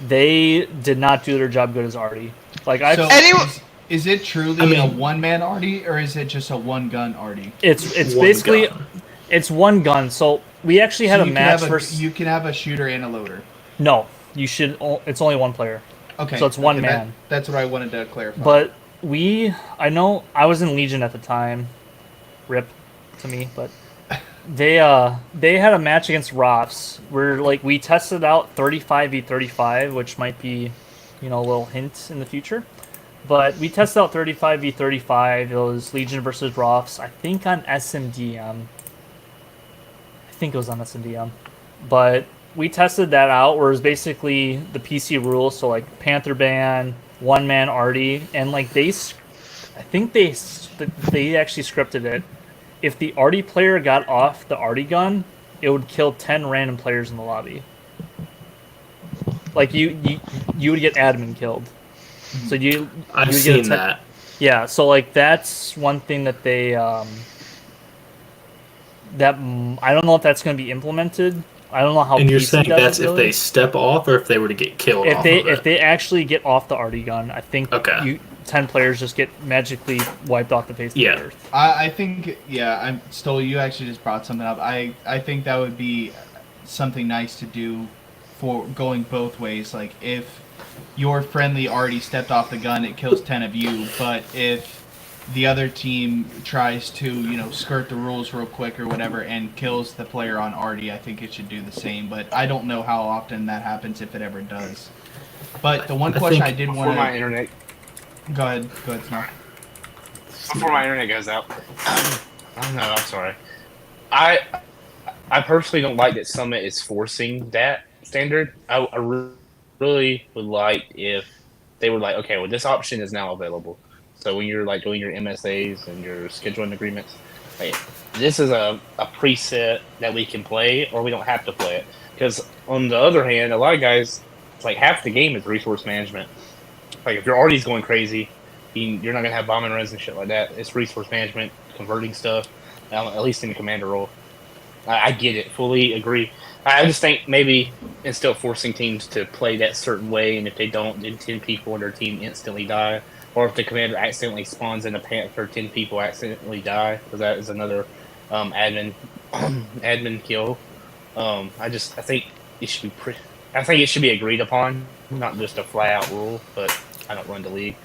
they did not do their job good as Artie. Like I, So Anyone- is it truly I mean- a one-man Artie, or is it just a one-gun Artie? it's One basically gun. it's one gun. So we actually had So a you can match have versus. you can have a shooter and a loader. No, you should. It's only one player. Okay. So it's one okay, man. That's what I wanted to clarify. But I know I was in Legion at the time. Rip to me, but they had a match against Rops where like we tested out 35v35, which might be, a little hint in the future. But we tested out 35v35. It was Legion versus Rops. I think on SMDM. I think it was on SMDM. But we tested that out where it was basically the PC rules, so like Panther Ban, one man Artie, and like I think they actually scripted it. If the Artie player got off the Artie gun, it would kill 10 random players in the lobby. Like you would get admin killed. So you I've would seen get that. Yeah, so like that's one thing that they I don't know if that's going to be implemented. I don't know how. And you're PC saying does it that's if really. they step off or if they were to get killed If off they of it? if they actually get off the Artie gun, I think Okay. 10 players just get magically wiped off the face of Yeah. the earth. I think, Stoll, you actually just brought something up. I think that would be something nice to do for going both ways. Like, if your friendly already stepped off the gun, it kills 10 of you, but if the other team tries to, skirt the rules real quick or whatever and kills the player on Artie, I think it should do the same. But I don't know how often that happens, if it ever does. But the one I question think I did Before want my to... internet Go ahead, Snow. before my internet goes out. I don't know. I'm sorry. I personally don't like that Summit is forcing that standard. I really would like if they were like, okay, well, this option is now available. So when you're like doing your MSAs and your scheduling agreements, like, this is a preset that we can play, or we don't have to play it. Because on the other hand, a lot of guys, it's like half the game is resource management. Like if your Artie's going crazy, you're not gonna have bombing runs and shit like that. It's resource management, converting stuff, at least in the commander role. I get it, fully agree. I just think maybe instead of forcing teams to play that certain way, and if they don't, then 10 people on their team instantly die. Or if the commander accidentally spawns in a Panther, 10 people accidentally die, because that is another admin kill. I think it should be I think it should be agreed upon, not just a flat out rule. But I don't run the league.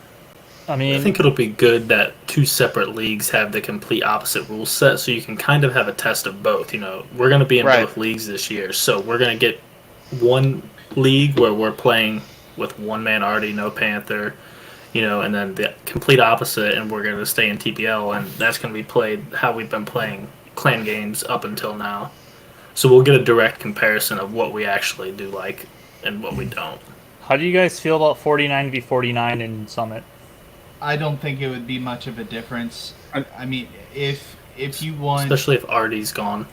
I mean, I think it'll be good that two separate leagues have the complete opposite rule set, so you can kind of have a test of both. We're going to be in Right. both leagues this year, so we're going to get one league where we're playing with one man Artie, no Panther, and then the complete opposite, and we're going to stay in TPL, and that's going to be played how we've been playing clan games up until now. So we'll get a direct comparison of what we actually do like and what we don't. how do you guys feel about 49v49 in Summit? I don't think it would be much of a difference. I mean, if you want... Especially if Artie's gone.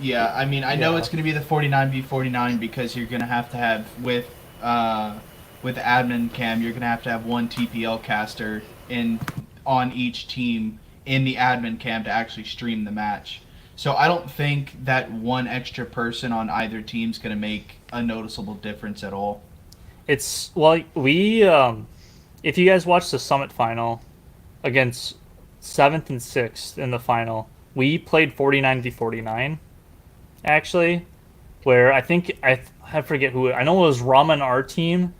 Yeah, I mean, I know Yeah. it's going to be the 49v49 because you're going to have with admin cam, you're going to have one TPL caster on each team in the admin cam to actually stream the match. So I don't think that one extra person on either team is going to make a noticeable difference at all. It's we if you guys watched the Summit final against 7th and 6th in the final, we played 49v49, actually, where I forget who. I know it was Rum on our team.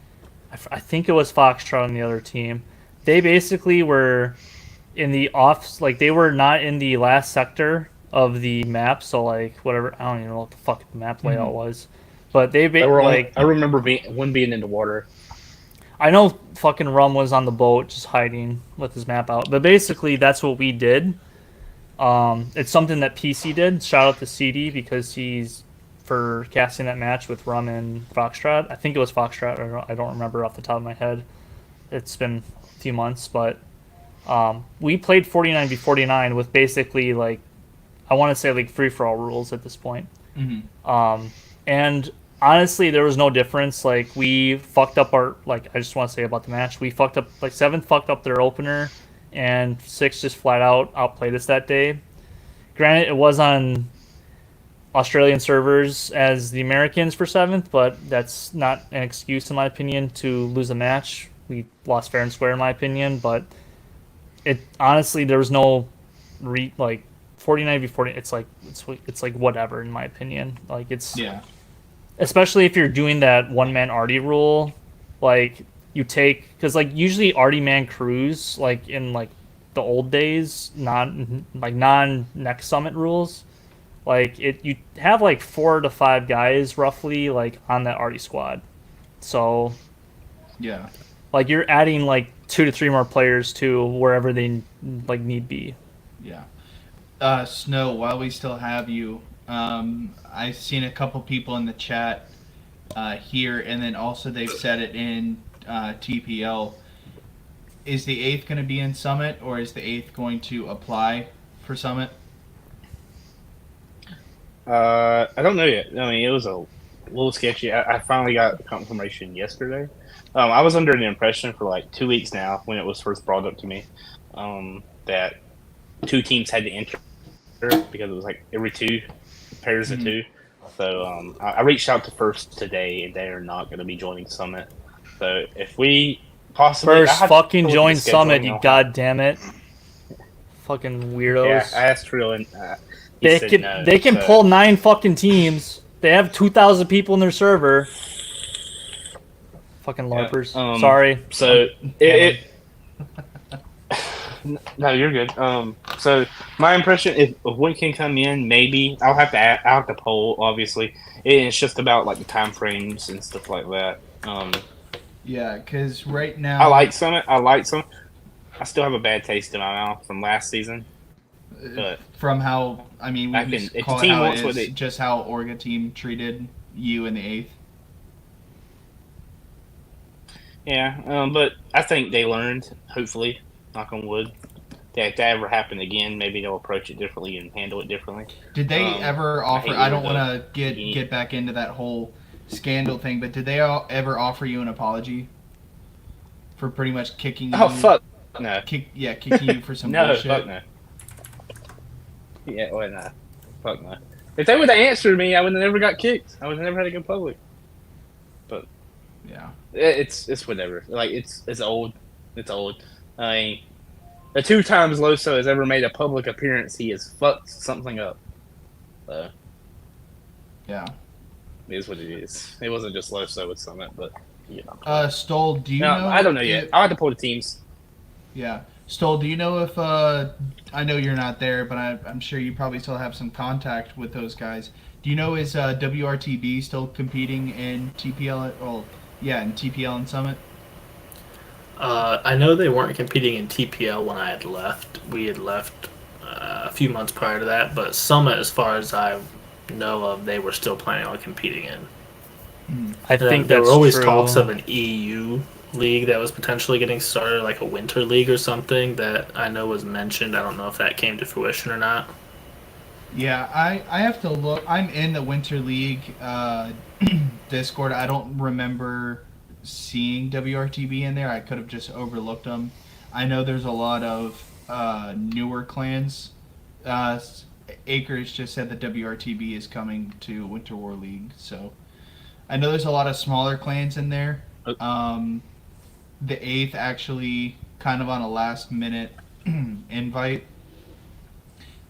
I think it was Foxtrot on the other team. They basically were in the off, like they were not in the last sector of the map. So like whatever, I don't even know what the fuck the map layout was, but they Were like I remember one being in the water. I know fucking Rum was on the boat just hiding with his map out. But basically, that's what we did. It's something that PC did. Shout out to CD because he's for casting that match with Rum and Foxtrot. I think it was Foxtrot. I don't remember off the top of my head. It's been a few months, but we played 49v49 with basically like I want to say like free for all rules at this point. And honestly, there was no difference. Like we fucked up our like I just want to say about the match. We fucked up like 7 fucked up their opener, and 6 just flat out outplayed us that day. Granted, it was on Australian servers as the Americans for 7th, but that's not an excuse in my opinion to lose a match. We lost fair and square in my opinion, but it honestly there was no like 49v40. It's like whatever in my opinion. Like it's Yeah. especially if you're doing that one man arty rule, like you take because like usually arty man crews like in like the old days, non next summit rules, like you have like 4 to 5 guys roughly like on that arty squad, so Yeah. like you're adding like 2 to 3 more players to wherever they like need be. Yeah. Snow, while we still have you, I've seen a couple people in the chat here, and then also they've said it in TPL. Is the 8th going to be in Summit, or is the 8th going to apply for Summit? I don't know yet. I mean, it was a little sketchy. I finally got confirmation yesterday. I was under the impression for like 2 weeks now when it was first brought up to me that 2 teams had to enter because it was like every 2 pairs of 2. So I reached out to First today, and they are not going to be joining Summit. So if we possibly First fucking join Summit, you goddamn it. Fucking weirdos. Yeah, I asked Trill and he They said can no, they can so- pull 9 fucking teams. They have 2,000 people in their server. Fucking larpers. Sorry. So it no, you're good. So my impression, if one can come in, maybe I'll have to poll. Obviously, it's just about like the time frames and stuff like that. Yeah, because right now I like Summit. I still have a bad taste in my mouth from last season. But from how I mean, we I can can- just if call the it team how wants it what is, they- just how Orga team treated you in the 8th. yeah, but I think they learned. Hopefully, knock on wood. That if that ever happened again, maybe they'll approach it differently and handle it differently. Did they ever offer? hate I don't you, want to get back into that whole scandal thing, but did they ever offer you an apology for pretty much kicking you? Oh fuck no! Kicking you for some No, bullshit. fuck no. Yeah, well, no. Fuck no. If they would have answered me, I would have never got kicked. I would have never had to go public. But Yeah. it's whatever. Like it's old. It's old. I mean, the 2 times Loso has ever made a public appearance, he has fucked something up. So Yeah. it is what it is. It wasn't just Loso with Summit, but you know. Stoll, do you No, know? I don't know yet. I'll have to pull the teams. Yeah. Stoll, do you know if I know you're not there, but I'm sure you probably still have some contact with those guys. Do you know is WRTB still competing in TPL? In TPL and Summit. I know they weren't competing in TPL when I had left. We had left a few months prior to that, but Summit, as far as I know of, they were still planning on competing in. I think there that's were always true. talks of an EU league that was potentially getting started, like a winter league or something that I know was mentioned. I don't know if that came to fruition or not. Yeah, I have to look. I'm in the Winter League Discord. I don't remember seeing WRTB in there. I could have just overlooked them. I know there's a lot of newer clans. Acres just said that WRTB is coming to Winter War League, so I know there's a lot of smaller clans in there. The 8th actually kind of on a last minute invite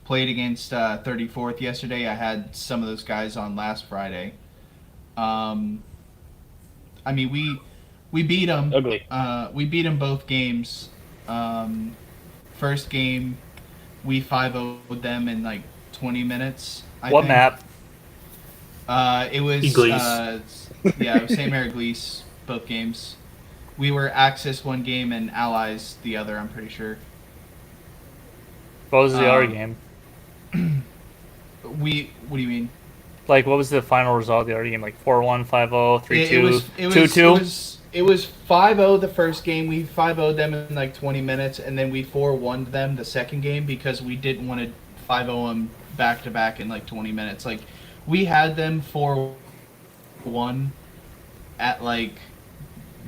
played against 34th yesterday. I had some of those guys on last Friday. I mean, we beat them. Ugly. We beat them both games. First game, we 5-0'd them in like 20 minutes. What map? It was Eglise. yeah, it was St. Mary Eglise, both games. We were Axis one game and Allies the other, I'm pretty sure. What was the other Um, game? What do you mean? Like, what was the final result of the other game? Like 4-1, 5-0, 3-2, It was 2-2? It was 5-0 the first game. We 5-0'd them in like 20 minutes, and then we 4-1'd them the second game because we didn't want to 5-0 them back to back in like 20 minutes. Like, we had them 4-1 at like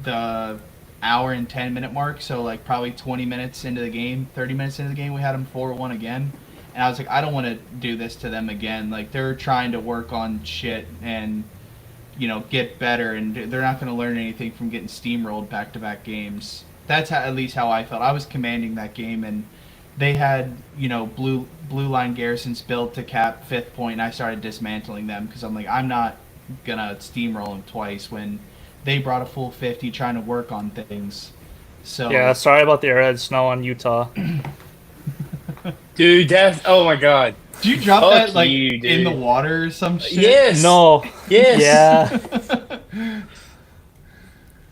the hour and 10-minute mark, so like probably 20 minutes into the game, 30 minutes into the game, we had them 4-1 again. And I was like, I don't want to do this to them again. Like, they're trying to work on shit and, you know, get better, and they're not going to learn anything from getting steamrolled back-to-back games. That's at least how I felt. I was commanding that game, and they had, you know, blue line garrisons built to cap 5th point, and I started dismantling them because I'm like, I'm not going to steamroll them twice when they brought a full 50 trying to work on things. So Yeah, sorry about the airhead snow on Utah. Dude, that's oh my god. did you drop Fuck that like you, dude. in the water or some shit? Yes. No. Yes. Yeah.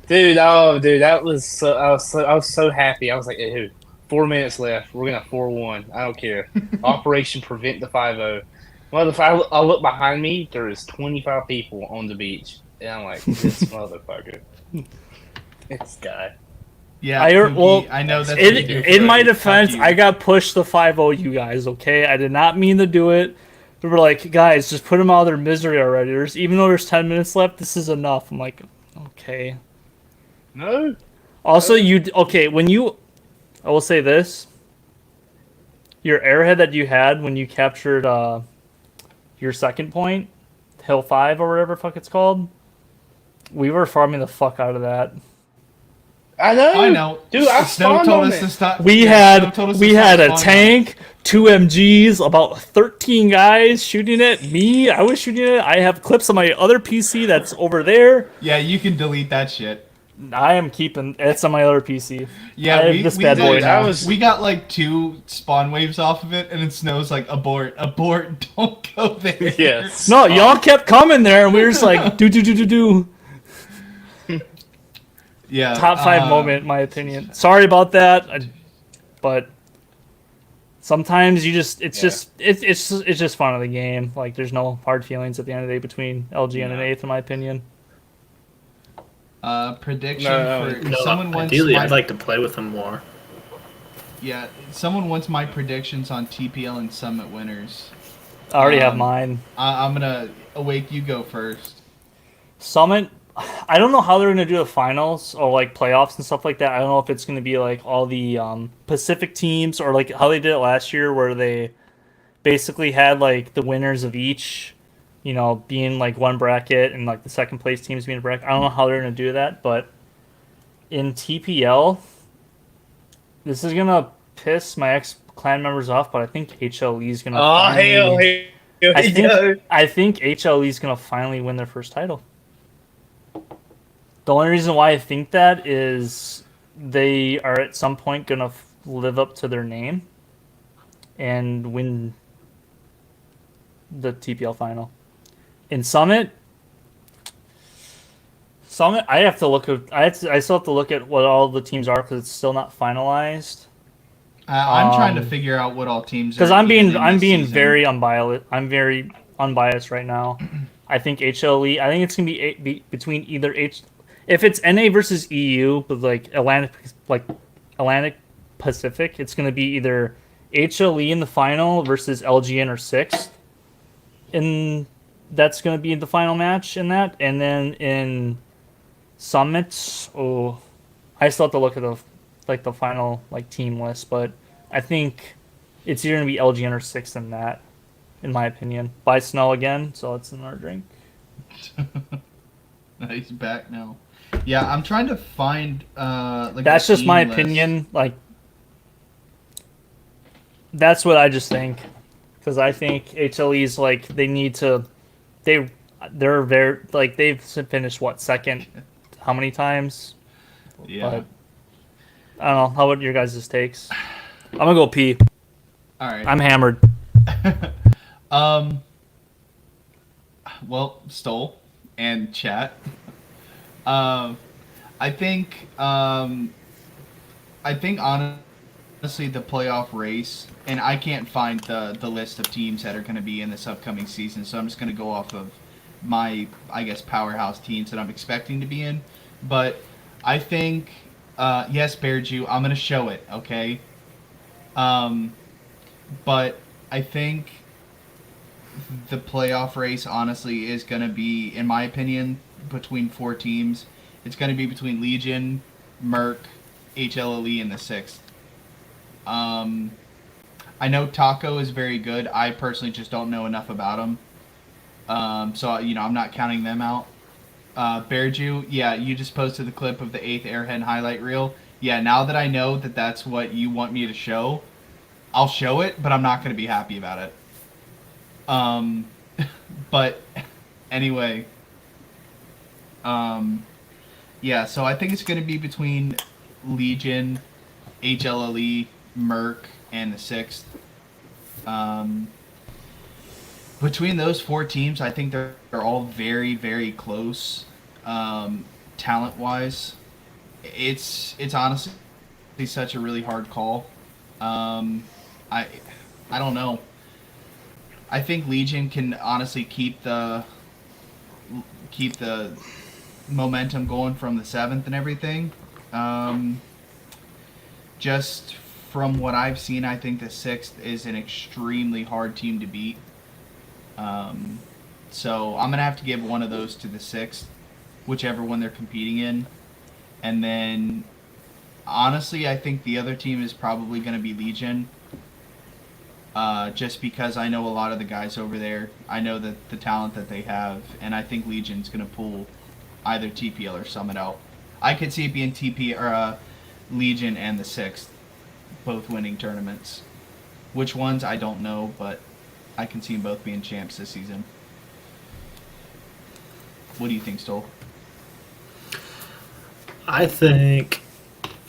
Dude, oh dude, that was so I was so happy. I was like, hey, 4 minutes left. We're gonna 4-1. I don't care. Operation Prevent the 5-0. Well, if I look behind me, there is 25 people on the beach, and I'm like, this motherfucker, this guy. Yeah, well, I know that's what you do in for my it. defense, Fuck you. I got pushed to 5-0 you guys, okay? I did not mean to do it. We were like, guys, just put them out of their misery already. Even though there's 10 minutes left, this is enough. I'm like, okay. No. Also, I will say this. Your airhead that you had when you captured your second point, Hill 5 or whatever the fuck it's called, we were farming the fuck out of that. I know. Dude, I Snow spawned told on us it. to stop. We yeah, Snow had told us to we stop had a spawning on it. tank, 2 MGs, about 13 guys shooting it. Me, I was shooting it. I have clips on my other PC that's over there. Yeah, you can delete that shit. I am keeping it's on my other PC. Yeah, I have we, this we bad boy did. now. We got like 2 spawn waves off of it, and then Snow's like, abort, don't go there. Yes. No, y'all kept coming there, and we were just like do. Yeah. Top 5 moment, in my opinion. Sorry about that, but sometimes it's just fun of the game. Like, there's no hard feelings at the end of the day between LGN and 8th, in my opinion. Prediction No, for No, someone wants ideally, my, I'd like to play with them more. yeah, someone wants my predictions on TPL and Summit winners. I already have Um, mine. I'm gonna Awake. You go first. Summit, I don't know how they're going to do the finals or like playoffs and stuff like that. I don't know if it's going to be like all the Pacific teams or like how they did it last year where they basically had like the winners of each, you know, being like one bracket and like the second place teams being a bracket. I don't know how they're going to do that, but in TPL, this is going to piss my ex-clan members off, but I think HLE is going to Oh hell, I think HLE is going to finally win their first title. The only reason why I think that is they are at some point going to live up to their name and win the TPL final. In Summit, I have to look at. I still have to look at what all the teams are because it's still not finalized. I'm trying to figure out what all teams. Because are I'm even in being this season. very unbiased. I'm very unbiased right now. I think HLE. I think it's gonna be between either if it's NA versus EU with like Atlantic Pacific. It's gonna be either HLE in the final versus LGN or 6th. And that's gonna be the final match in that. And then in Summits, I still have to look at the final like team list, but I think it's either gonna be LGN or 6th in that, in my opinion. By Snow again, so it's another drink. He's back now. Yeah, I'm trying to find like. That's the just my team list. opinion. Like, that's what I just think. because I think HLE's like they need to. They're very like they've finished what second? How many times? Yeah. But I don't know. How about your guys' takes? I'm gonna go pee. All right. I'm hammered. Well, Stole and chat. I think honestly the playoff race, and I can't find the list of teams that are going to be in this upcoming season, so I'm just going to go off of my, I guess, powerhouse teams that I'm expecting to be in. But I think, yes, Bear Jew, I'm going to show it, okay? But I think the playoff race, honestly, is going to be, in my opinion, between 4 teams. It's going to be between Legion, Merc, HLLE, and the 6th. I know Taco is very good. I personally just don't know enough about him. So, I'm not counting them out. Bearju, yeah, you just posted the clip of the 8th Airhead highlight reel. Yeah, now that I know that that's what you want me to show, I'll show it, but I'm not going to be happy about it. But anyway, yeah, so I think it's going to be between Legion, HLLE, Merc, and the 6th. Between those 4 teams, I think they're all very, very close, talent-wise. It's honestly such a really hard call. I don't know. I think Legion can honestly keep the momentum going from the 7th and everything. Just from what I've seen, I think the 6th is an extremely hard team to beat. So I'm going to have to give one of those to the 6th, whichever one they're competing in. And then, honestly, I think the other team is probably going to be Legion. Just because I know a lot of the guys over there. I know that the talent that they have, and I think Legion's going to pull either TPL or Summit out. I could see it being Legion and the 6th, both winning tournaments. Which ones, I don't know, but I can see them both being champs this season. What do you think, Stoll? I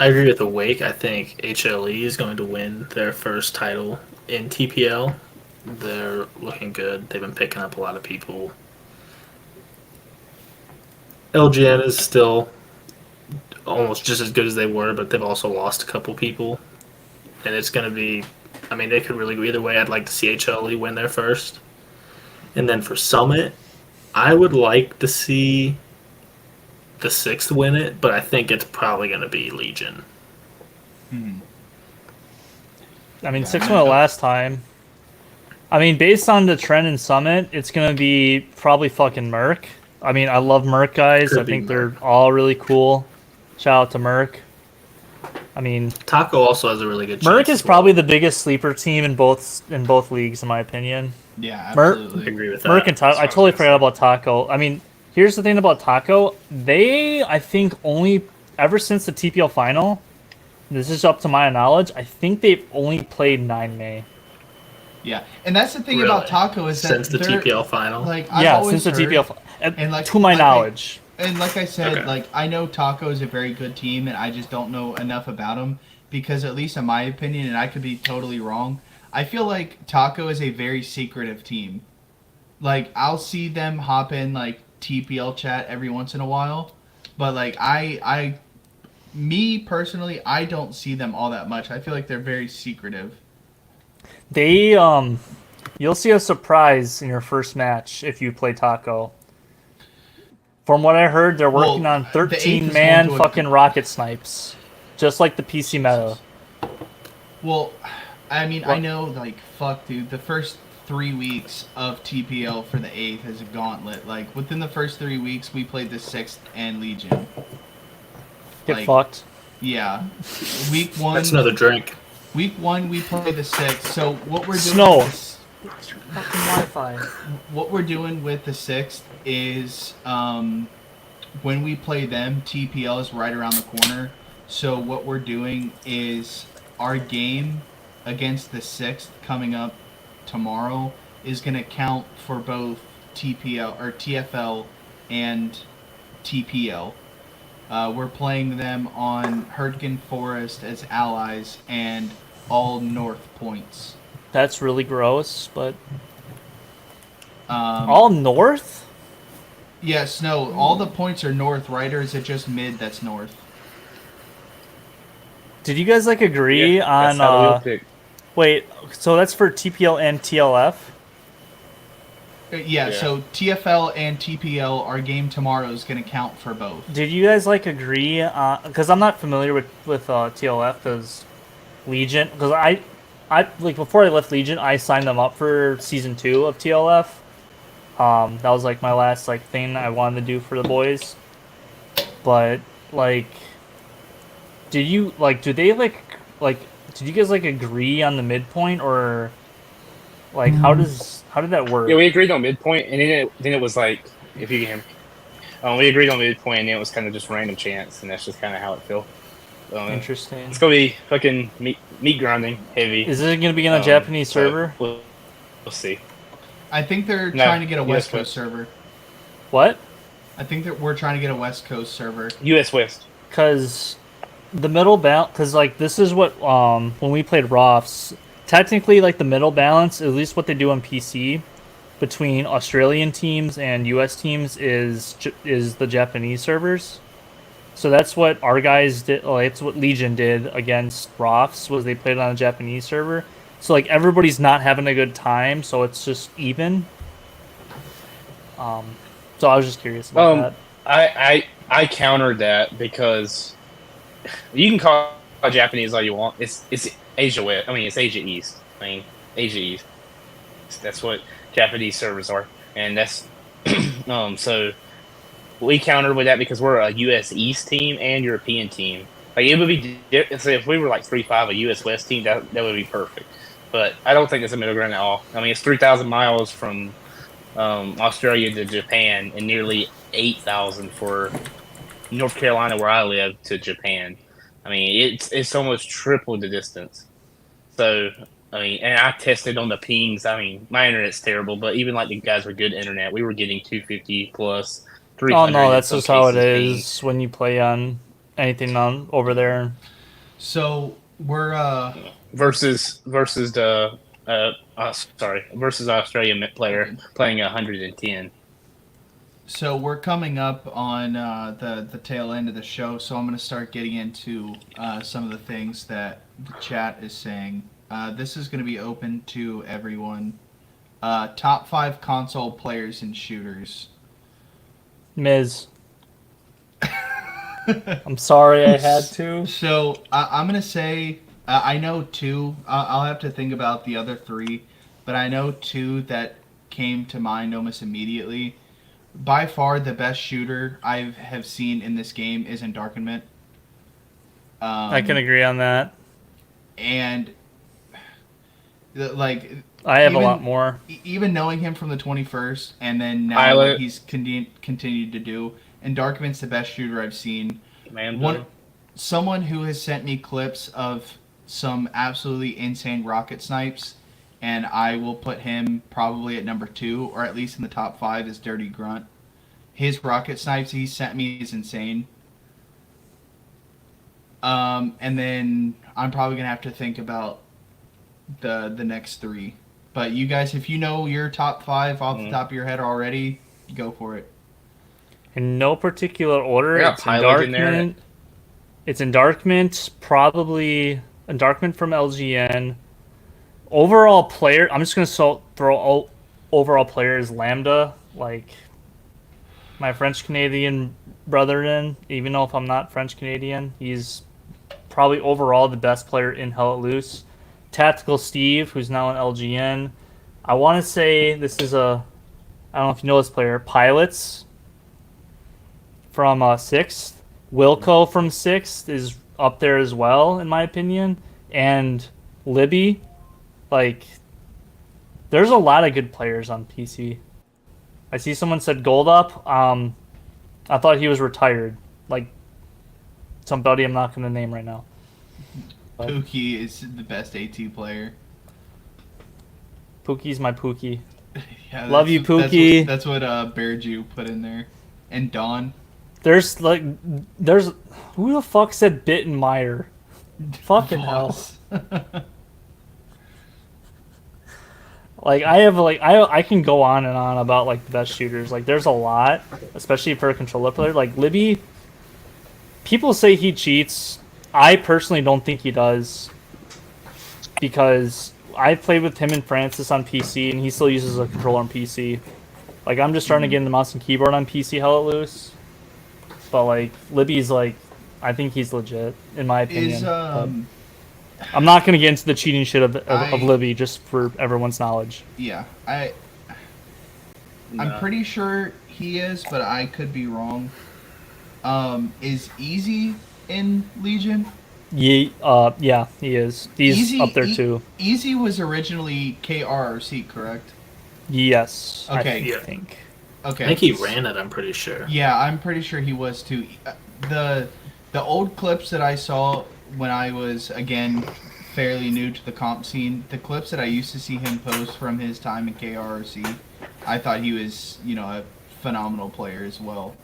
agree with Awake. I think HLE is going to win their first title in TPL. They're looking good. They've been picking up a lot of people. LGN is still almost just as good as they were, but they've also lost a couple people. And it's going to be, they could really go either way. I'd like to see HLE win their first. And then for Summit, I would like to see the 6th win it, but I think it's probably going to be Legion. I mean, 6 won it last time. I mean, based on the trend in Summit, it's going to be probably fucking Merc. I mean, I love Merc guys. Could I think be Merc. they're all really cool. Shout out to Merc. I mean, Taco also has a really good chance. Merc is as well. probably the biggest sleeper team in both leagues, in my opinion. Yeah, Merc- absolutely. I agree with that. Merc and Taco. I That's what I totally was gonna forgot about Taco. I mean, here's the thing about Taco. They, I think, only ever since the TPL final, this is up to my knowledge, I think they've only played 9 May. Yeah, and that's the thing Really? about Taco is that Since the they're- TPL final. Like, I've Yeah, always since the heard- TPL. and like- to my like knowledge. And like I said, Okay. like, I know Taco is a very good team, and I just don't know enough about them because, at least in my opinion, and I could be totally wrong, I feel like Taco is a very secretive team. Like, I'll see them hop in like TPL chat every once in a while, but like me personally, I don't see them all that much. I feel like they're very secretive. They you'll see a surprise in your first match if you play Taco. From what I heard, they're working Well, on the 8th is 13-man going to a- fucking rocket snipes, just like the PC meta. Well, I mean, I What? know, like, fuck, dude, the first 3 weeks of TPL for the 8th is a gauntlet. Like, within the first 3 weeks, we played the 6th and Legion. Get Like, fucked. Yeah. Week 1, That's another drink. we play the 6th. So what we're doing Snow. with this- Fucking Wi-Fi. what we're doing with the 6th is when we play them, TPL is right around the corner. So what we're doing is our game against the 6th coming up tomorrow is going to count for both TPL or TFL and TPL. We're playing them on Herdgen Forest as allies and all north points. That's really gross, but Um, all north? Yes, no, all the points are north, right? Or is it just mid that's north? Did you guys like agree Yeah, on that's how the wheel pick. wait, so that's for TPL and TLF? Yeah, Yeah. so TFL and TPL, our game tomorrow is going to count for both. Did you guys like agree? Because I'm not familiar with TLF because Legion. Because I like before I left Legion, I signed them up for season 2 of TLF. That was like my last like thing I wanted to do for the boys. But like, did you like? Do they like? Did you guys like agree on the midpoint or like how did that work? Yeah, we agreed on midpoint, and then it was like, if you can hear me, we agreed on midpoint, and then it was kind of just random chance, and that's just kind of how it felt. Interesting. It's gonna be fucking meat grinding heavy. Is it going to be on a Japanese so server? We'll see. I think they're No, trying to get a West US Coast West. server. What? I think that we're trying to get a West Coast server. U.S. West. Because the middle balance, because like this is what when we played Rofs, technically like the middle balance, at least what they do on PC, between Australian teams and U.S. teams is the Japanese servers. So that's what our guys did. Like, it's what Legion did against Rofs, was they played on a Japanese server. So like everybody's not having a good time, so it's just even. So I was just curious about that. I countered that because you can call it Japanese all you want. It's Asia West. I mean, it's Asia East. I mean, Asia East. That's what Japanese servers are, and that's so we countered with that because we're a U.S. East team and European team. Like it would be so if we were like 3-5 a U.S. West team, that would be perfect. But I don't think it's a middle ground at all. I mean, it's 3,000 miles from Australia to Japan, and nearly 8,000 for North Carolina, where I live, to Japan. I mean, it's almost triple the distance. So, I mean, and I tested on the pings. I mean, my internet's terrible, but even like the guys with good internet, we were getting 250 plus 300. Oh no, in that's some just how it cases is when you play on anything on over there. So we're versus the versus Australian player playing 110. So we're coming up on the tail end of the show, so I'm going to start getting into some of the things that the chat is saying. This is going to be open to everyone. Top 5 console players and shooters. Miz. I'm sorry I had to. So I'm going to say I know 2. I'll have to think about the other 3, but I know 2 that came to mind almost immediately. By far, the best shooter I have seen in this game is Endarkenment. I can agree on that. And like I have even- a lot more. even knowing him from the 21st, and then now Pilot. what he's continued to do, Endarkenment's the best shooter I've seen. Man, Someone who has sent me clips of some absolutely insane rocket snipes, and I will put him probably at number 2, or at least in the top 5, is Dirty Grunt. His rocket snipes he sent me is insane. And then I'm probably gonna have to think about the next 3. But you guys, if you know your top 5 off the top of your head already, go for it. In no particular order, Yeah, it's Pilot in there. Endarkment. It's Endarkment, probably Endarkment from LGN. Overall player, I'm just gonna throw overall players Lambda, like my French Canadian brother in. Even though if I'm not French Canadian, he's probably overall the best player in Hell Let Loose. Tactical Steve, who's now in LGN. I want to say this is I don't know if you know this player, Pilots from 6th. Wilco from 6th is up there as well, in my opinion. And Libby. Like, there's a lot of good players on PC. I see someone said Gold Up. I thought he was retired. Like, somebody I'm not going to name right now. Pookie is the best AT player. Pookie's my Pookie. Yeah, Love you, that's Pookie. That's what Bear Jew put in there. And Dawn. There's who the fuck said Bittenmeyer? Fucking hell. Boss. Like I can go on and on about like the best shooters. Like there's a lot, especially for a controller player. Like Libby, people say he cheats. I personally don't think he does, because I played with him and Francis on PC, and he still uses a controller on PC. Like I'm just starting to get into mouse and keyboard on PC hella loose. But like Libby's like, I think he's legit in my opinion. Is But I'm not gonna get into the cheating shit of I- Libby, just for everyone's knowledge. Yeah, I'm pretty sure he is, but I could be wrong. Is Easy in Legion? Yeah, he is. He's Easy, up there too. Easy was originally KRRC, correct? Yes. Okay. I Yeah. think. Okay. I think he ran it. I'm pretty sure. Yeah, I'm pretty sure he was too. The old clips that I saw when I was, again, fairly new to the comp scene, the clips that I used to see him post from his time in KRRC, I thought he was, a phenomenal player as well.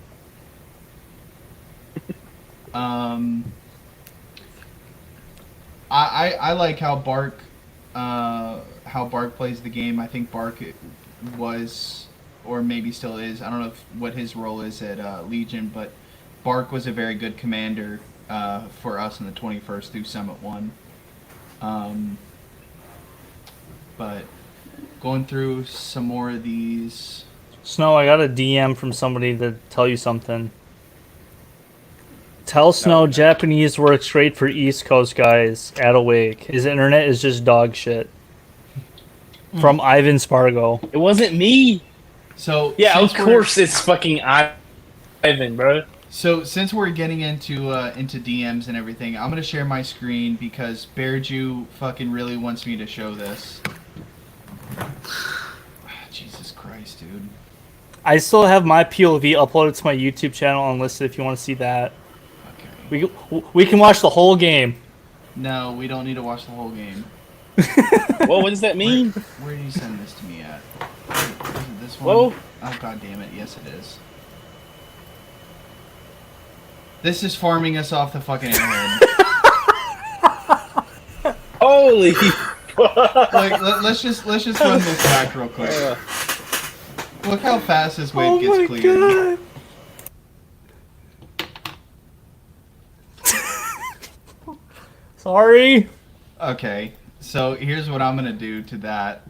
I like how Bark plays the game. I think Bark was, or maybe still is, I don't know what his role is at Legion, but Bark was a very good commander for us in the 21st through Summit 1. But going through some more of these. Snow, I got a DM from somebody to tell you something. Tell Snow Japanese works great for East Coast guys at Awake. His internet is just dog shit. From Ivan Spargo. It wasn't me. So Yeah, of since we're- course it's fucking Ivan, bro. So since we're getting into DMs and everything, I'm gonna share my screen because Bear Jew fucking really wants me to show this. Jesus Christ, dude. I still have my POV uploaded to my YouTube channel and listed if you want to see that. Okay. We can watch the whole game. No, we don't need to watch the whole game. What does that mean? Where did you send this to me at? Is it this one? Whoa. Oh, god damn it. Yes, it is. This is farming us off the fucking internet. Holy Like, let's just run this back real quick. Look how fast this wave gets cleared. Sorry. Okay, so here's what I'm gonna do to that.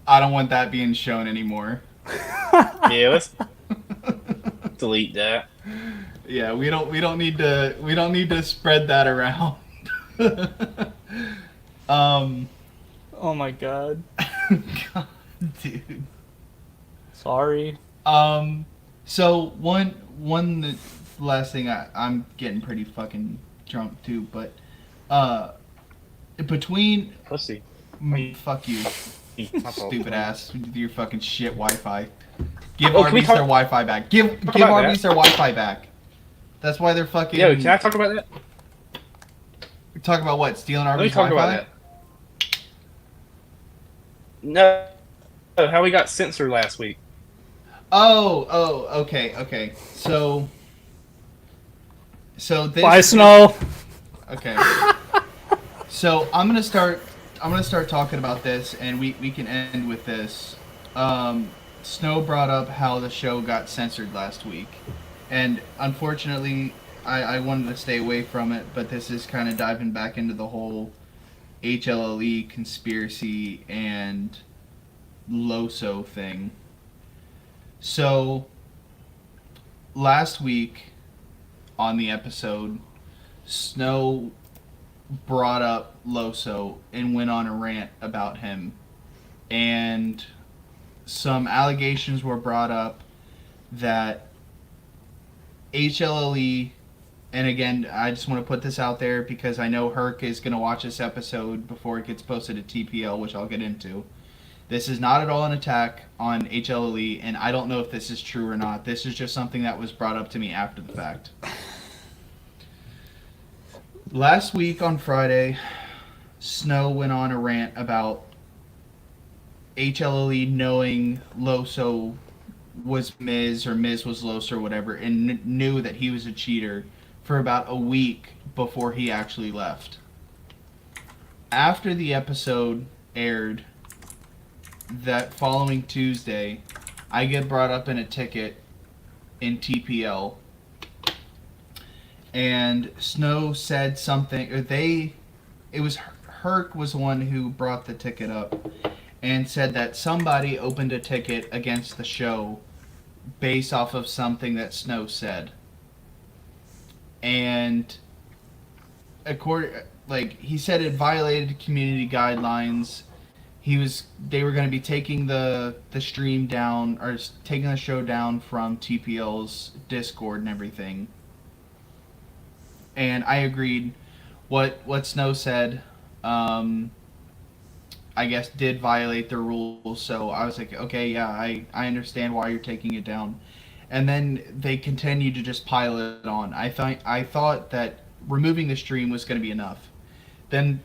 I don't want that being shown anymore. Yeah, let's delete that. Yeah, we don't need to spread that around. Oh my god. God, dude. Sorry. So one last thing, I'm getting pretty fucking drunk too, but between Pussy. fuck you, My fault. stupid ass, with your fucking shit Wi-Fi. Give Oh, can we Arby's talk- their Wi-Fi back. Give about Arby's that? their Wi-Fi back. That's why they're fucking. Yo, can I talk about that? Talk about what? Stealing Let me Arby's talk Wi-Fi? about that. No. How we got censored last week. Okay. So this. Bye, Snow. Okay. So I'm gonna start talking about this, and we can end with this. Snow brought up how the show got censored last week, and unfortunately, I wanted to stay away from it. But this is kind of diving back into the whole HLLE conspiracy and LOSO thing. So last week on the episode, Snow brought up Loso and went on a rant about him, and some allegations were brought up that HLLE, and again, I just want to put this out there because I know Herc is going to watch this episode before it gets posted to TPL, which I'll get into. This is not at all an attack on HLLE, and I don't know if this is true or not. This is just something that was brought up to me after the fact. Last week on Friday, Snow went on a rant about HLLE knowing Loso was Miz or Miz was Los or whatever, and knew that he was a cheater for about a week before he actually left. After the episode aired, that following Tuesday, I get brought up in a ticket in TPL, and Snow said something, or it was Herc was the one who brought the ticket up, and said that somebody opened a ticket against the show based off of something that Snow said. And he said it violated community guidelines. They were going to be taking the stream down, or taking the show down from TPL's Discord and everything. And I agreed. What Snow said, I guess, did violate the rules. So I was like, okay, yeah, I understand why you're taking it down. And then they continued to just pile it on. I thought that removing the stream was going to be enough. Then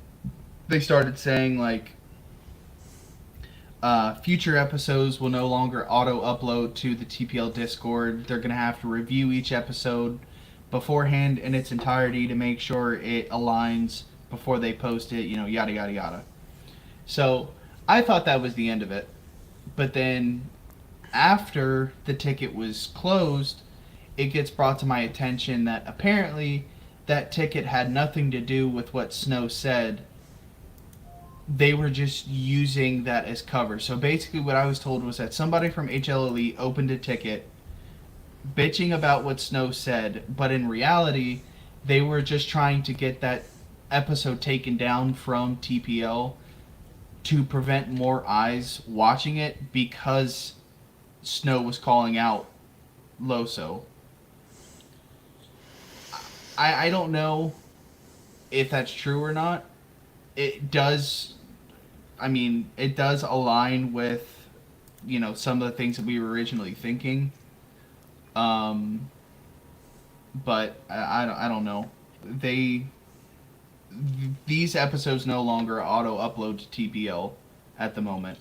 they started saying, like, future episodes will no longer auto-upload to the TPL Discord. They're going to have to review each episode beforehand in its entirety to make sure it aligns before they post it, yada, yada, yada. So I thought that was the end of it. But then after the ticket was closed, it gets brought to my attention that apparently that ticket had nothing to do with what Snow said. They were just using that as cover. So basically what I was told was that somebody from HLLE opened a ticket bitching about what Snow said, but in reality, they were just trying to get that episode taken down from TPL to prevent more eyes watching it because Snow was calling out Loso. I don't know if that's true or not. It does align with, some of the things that we were originally thinking. But I don't know. These episodes no longer auto-upload to TPL at the moment.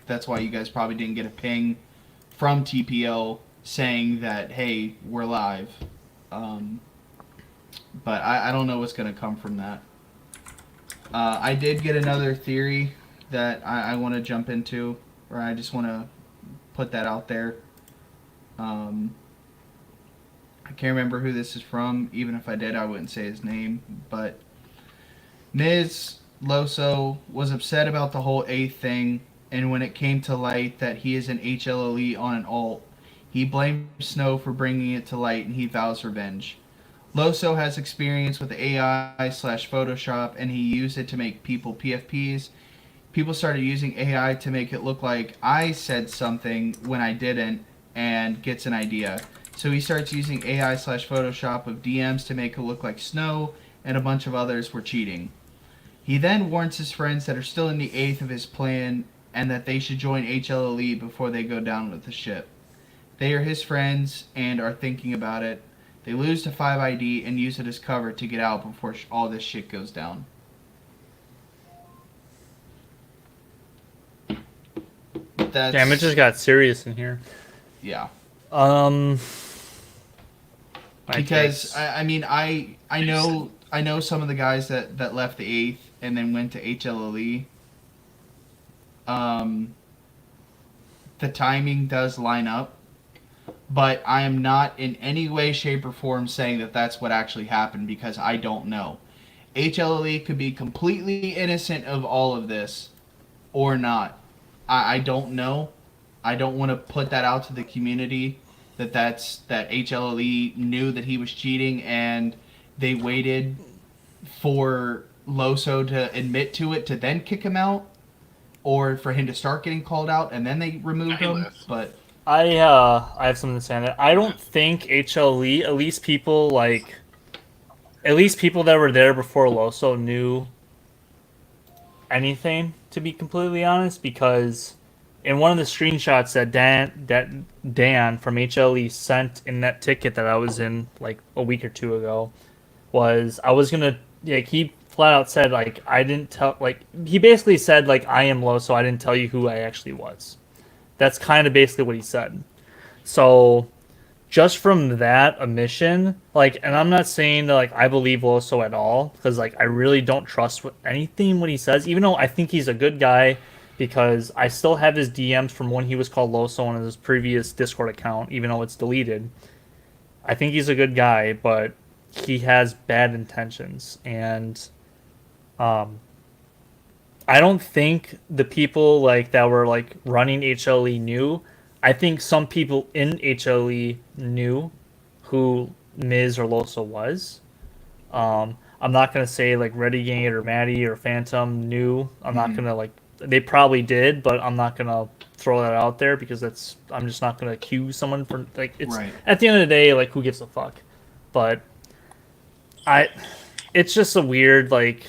That's why you guys probably didn't get a ping from TPL saying that, hey, we're live. But I don't know what's going to come from that. I did get another theory that I want to jump into, or I just want to put that out there. I can't remember who this is from. Even if I did, I wouldn't say his name. But Miz Loso was upset about the whole 8th thing, and when it came to light that he is an HLLE on an alt, he blamed Snow for bringing it to light, and he vows revenge. Loso has experience with AI/Photoshop, and he used it to make people PFPs. People started using AI to make it look like I said something when I didn't, and gets an idea. So he starts using AI/Photoshop of DMs to make it look like Snow and a bunch of others were cheating. He then warns his friends that are still in the 8th of his plan and that they should join HLLE before they go down with the ship. They are his friends and are thinking about it. They lose to 5ID and use it as cover to get out before all this shit goes down. Damn, it just got serious in here. Yeah. Because I know some of the guys that left the 8th and then went to HLLE. The timing does line up, but I am not in any way, shape, or form saying that that's what actually happened because I don't know. HLLE could be completely innocent of all of this or not. I don't know. I don't want to put that out to the community that HLLE knew that he was cheating and they waited for Loso to admit to it to then kick him out, or for him to start getting called out and then they removed him. But I have something to say on that. I don't think HLE, at least people that were there before Loso knew anything, to be completely honest, because in one of the screenshots that Dan from HLE sent in that ticket that I was in like a week or two ago, was I was gonna he flat out said like I didn't tell like he basically said like I am low, so I didn't tell you who I actually was. That's kind of basically what he said. So just from that omission, like, and I'm not saying that like I believe Loso at all, because like I really don't trust anything what he says, even though I think he's a good guy, because I still have his DMs from when he was called Loso on his previous Discord account, even though it's deleted. I think he's a good guy, but he has bad intentions, and I don't think the people like that were like running HLE knew. I think some people in HLE knew who Miz or Loso was. I'm not gonna say like Renegade or Maddie or Phantom knew. I'm not gonna like they probably did, but I'm not gonna throw that out there because I'm just not gonna accuse someone for like it's Right. at the end of the day like who gives a fuck. But it's just a weird like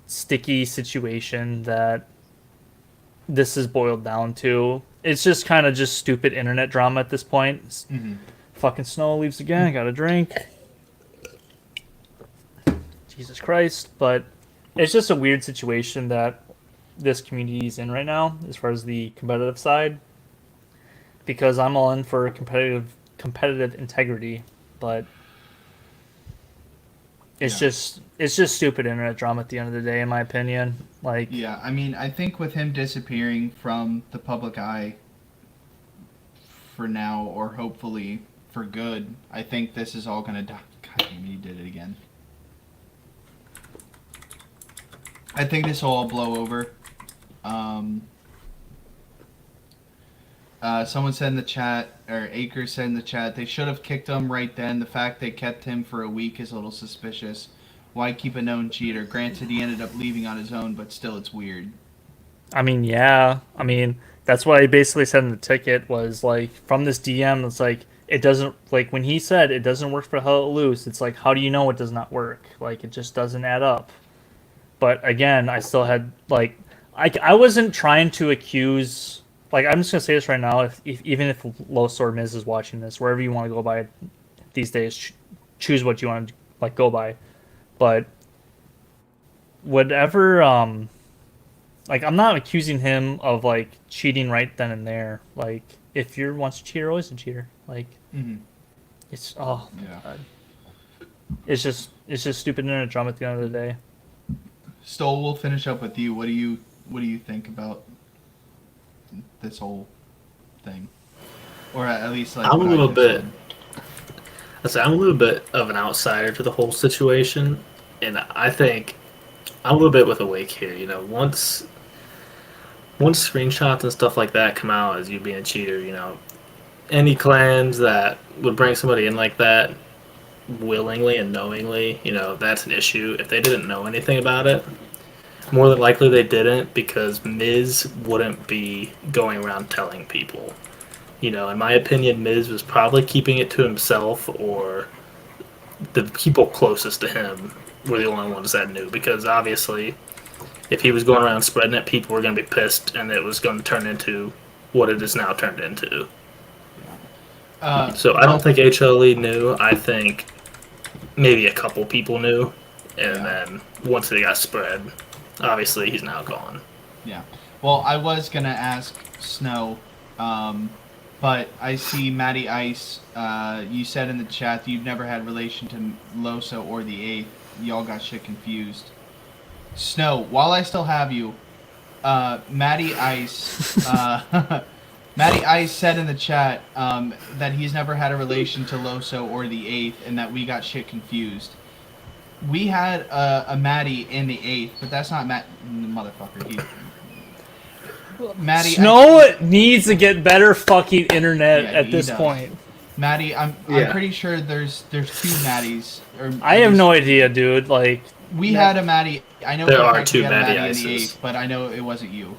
sticky situation that this is boiled down to. It's just kind of just stupid internet drama at this point. Mm-hmm. Fucking Snow leaves again. I got a drink. Jesus Christ. But it's just a weird situation that this community is in right now as far as the competitive side. Because I'm all in for competitive integrity, but it's just stupid internet drama at the end of the day, in my opinion. Like, Yeah, I mean, I think with him disappearing from the public eye for now, or hopefully for good, I think this is all gonna die. God damn it, he did it again. I think this will all blow over. Someone said in the chat, or Acre said in the chat, they should have kicked him right then. The fact they kept him for a week is a little suspicious. Why keep a known cheater? Granted, he ended up leaving on his own, but still, it's weird. I mean, yeah. I mean, that's what I basically said in the ticket was, like, from this DM, it's like, it doesn't, like, when he said it doesn't work for Hell Loose, it's like, how do you know it does not work? Like, it just doesn't add up. But, again, I still had, like, I wasn't trying to accuse, like, I'm just going to say this right now, even if Los or Miz is watching this, wherever you want to go by these days, choose what you want to, like, go by. But whatever, like, I'm not accusing him of, like, cheating right then and there. Like, if you're wants to cheat, you're always a cheater. Like, it's, oh, Yeah. God. It's just stupid internet drama at the end of the day. Stoll, we'll finish up with you. What do you think about this whole thing? Or at least, like, I'm a what I little just bit. said. I'm a little bit of an outsider to the whole situation, and I think I'm a little bit with Awake here. You know, once screenshots and stuff like that come out as you being a cheater, you know, any clans that would bring somebody in like that willingly and knowingly, you know, that's an issue. If they didn't know anything about it, more than likely they didn't, because Miz wouldn't be going around telling people. You know, in my opinion, Miz was probably keeping it to himself, or the people closest to him were the only ones that knew. Because obviously, if he was going around spreading it, people were going to be pissed, and it was going to turn into what it is now turned into. So I don't think HLE knew. I think maybe a couple people knew, and then once they got spread, obviously he's now gone. Yeah. Well, I was gonna ask Snow, but I see Matty Ice. You said in the chat that you've never had relation to Loso or the Eighth. Y'all got shit confused. Snow, while I still have you, Matty Ice. Matty Ice said in the chat that he's never had a relation to Loso or the Eighth, and that we got shit confused. We had a Matty in the Eighth, but that's not Matt, motherfucker. Matty. Snow needs to get better fucking internet at this point. Matty, I'm pretty sure there's two Maddys. Or I have no idea, dude. Like, we had a Matty. I know there for a are fact two we had a Matty Matty in the Ices. Eighth, but I know it wasn't you.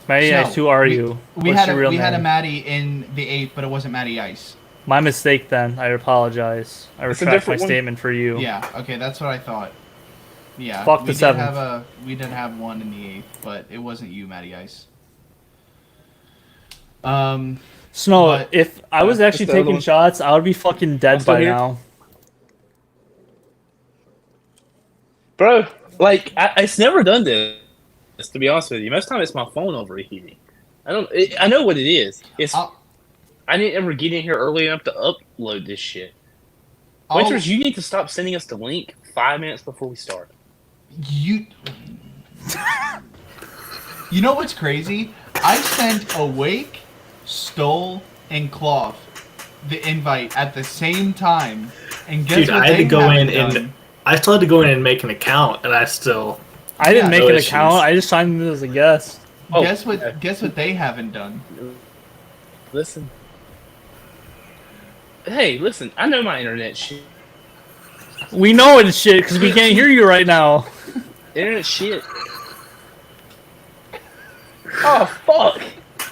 Matty Snow, Ice, who are you? We What's had your real we had a name? Matty in the Eighth, but it wasn't Matty Ice. My mistake then. I apologize. I It's a retract my different one. statement for you. Yeah. Okay, that's what I thought. Yeah. Fuck we the did seventh. We did have one in the Eighth, but it wasn't you, Matty Ice. Snow, But- if I was actually the other taking one. shots, I would be fucking dead still by here? now. Bro, like it's never done this. To be honest with you, most time it's my phone overheating. I know what it is. It's I'll- I didn't ever get in here early enough to upload this shit. I'll- Winters, you need to stop sending us the link 5 minutes before we start. You know what's crazy? I sent Awake, Stole, and Cloth the invite at the same time, and guess Dude, what I had they to go in haven't done? and I still had to go in and make an account, and I still. I didn't Yeah, make no an issues. account. I just signed in as a guest. Oh, Guess what they haven't done? Listen. Hey, listen. I know my internet shit. We know it's shit because we can't hear you right now. Internet shit. Oh fuck!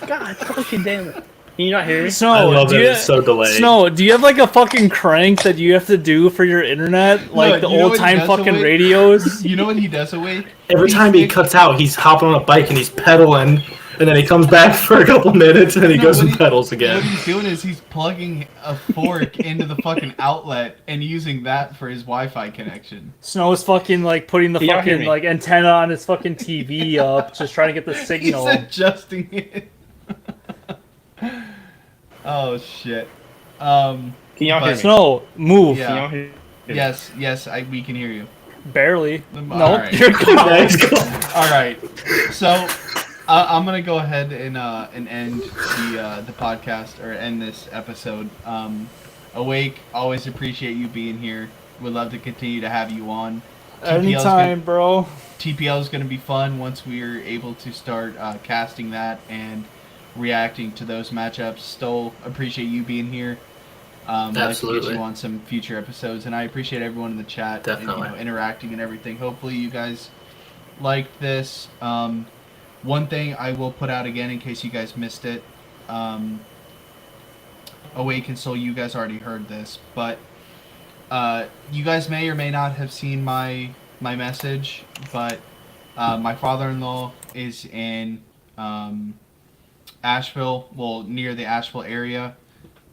God fucking damn it! Can you not hear me? I Snow, love do that you, it's so delayed. Snow, do you have like a fucking crank that you have to do for your internet, like the you know what old he time does fucking away? radios? You know what he does, Awake? Every time he cuts out, he's hopping on a bike and he's pedaling, and then he comes back for a couple minutes and he goes and pedals What again. he's doing is he's plugging a fork into the fucking outlet and using that for his Wi-Fi connection. Snow's fucking like putting the Can y'all hear fucking me? like antenna on his fucking TV up, just trying to get the He's signal. adjusting it. Oh shit. Can y'all hear me? Snow, move. Yeah. Can y'all hear me? Yes, we can hear you. Barely. All No, right. you're good. Next. All right. So I'm gonna go ahead and end the podcast or end this episode. Awake, always appreciate you being here. Would love to continue to have you on. Anytime, bro. TPL is gonna be fun once we're able to start casting that and reacting to those matchups. Still appreciate you being here. I'd like to get Absolutely. you on some future episodes, and I appreciate everyone in the chat and Definitely. interacting and everything. Hopefully, you guys liked this. One thing I will put out again in case you guys missed it. Awake and Soul, you guys already heard this, but you guys may or may not have seen my message, but my father-in-law is in Asheville, well, near the Asheville area.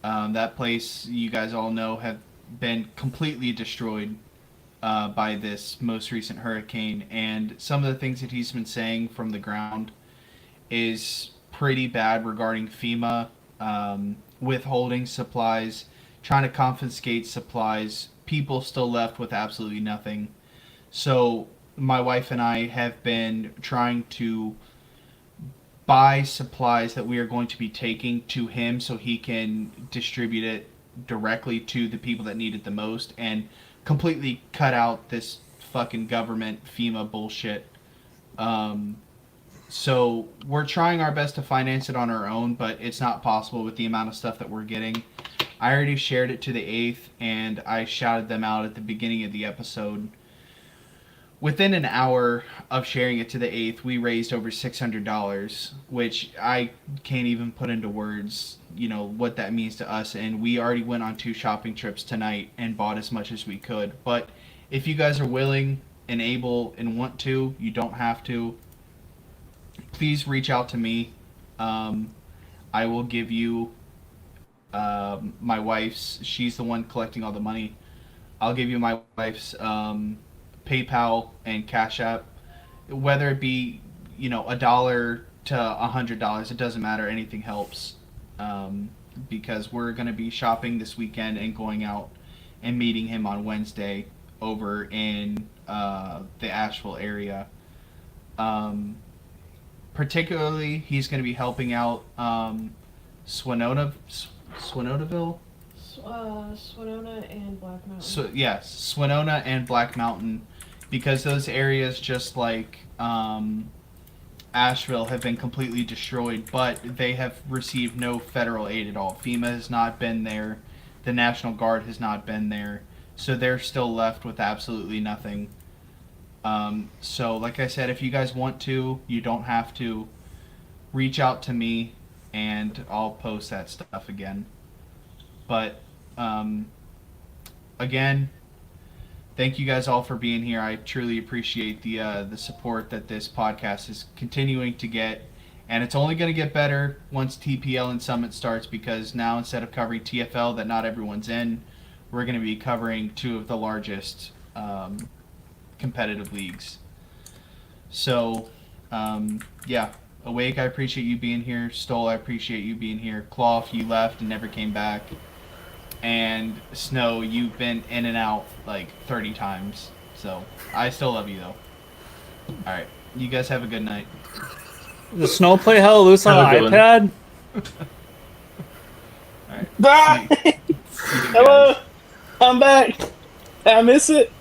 That place, you guys all know, have been completely destroyed by this most recent hurricane. And some of the things that he's been saying from the ground is pretty bad regarding FEMA withholding supplies, trying to confiscate supplies, people still left with absolutely nothing. So my wife and I have been trying to buy supplies that we are going to be taking to him so he can distribute it directly to the people that need it the most and completely cut out this fucking government FEMA bullshit. So we're trying our best to finance it on our own, but it's not possible with the amount of stuff that we're getting. I already shared it to the 8th, and I shouted them out at the beginning of the episode. Within an hour of sharing it to the 8th, we raised over $600, which I can't even put into words, you know, what that means to us. And we already went on 2 shopping trips tonight and bought as much as we could. But if you guys are willing and able and want to, you don't have to. Please reach out to me. I will give you my wife's. She's the one collecting all the money. I'll give you my wife's PayPal and Cash App, whether it be, you know, $1 to $100, it doesn't matter. Anything helps, because we're gonna be shopping this weekend and going out and meeting him on Wednesday over in the Asheville area. Particularly, he's gonna be helping out Swinonaville. Swinona and Black Mountain. So yes, Swinona and Black Mountain, because those areas, just like Asheville, have been completely destroyed, but they have received no federal aid at all. FEMA has not been there, the National Guard has not been there, so they're still left with absolutely nothing. So like I said, if you guys want to, you don't have to. Reach out to me, and I'll post that stuff again. But again, thank you guys all for being here. I truly appreciate the support that this podcast is continuing to get, and it's only going to get better once TPL and Summit starts, because now instead of covering TFL that not everyone's in, we're going to be covering 2 of the largest competitive leagues. So, yeah. Awake, I appreciate you being here. Stoll, I appreciate you being here. Cloth, you left and never came back. And Snow, you've been in and out like 30 times. So, I still love you though. Alright, you guys have a good night. Does Snow play Hella Loose on Have a an good iPad? Alright. Bye. See you guys. Hello. I'm back. I miss it.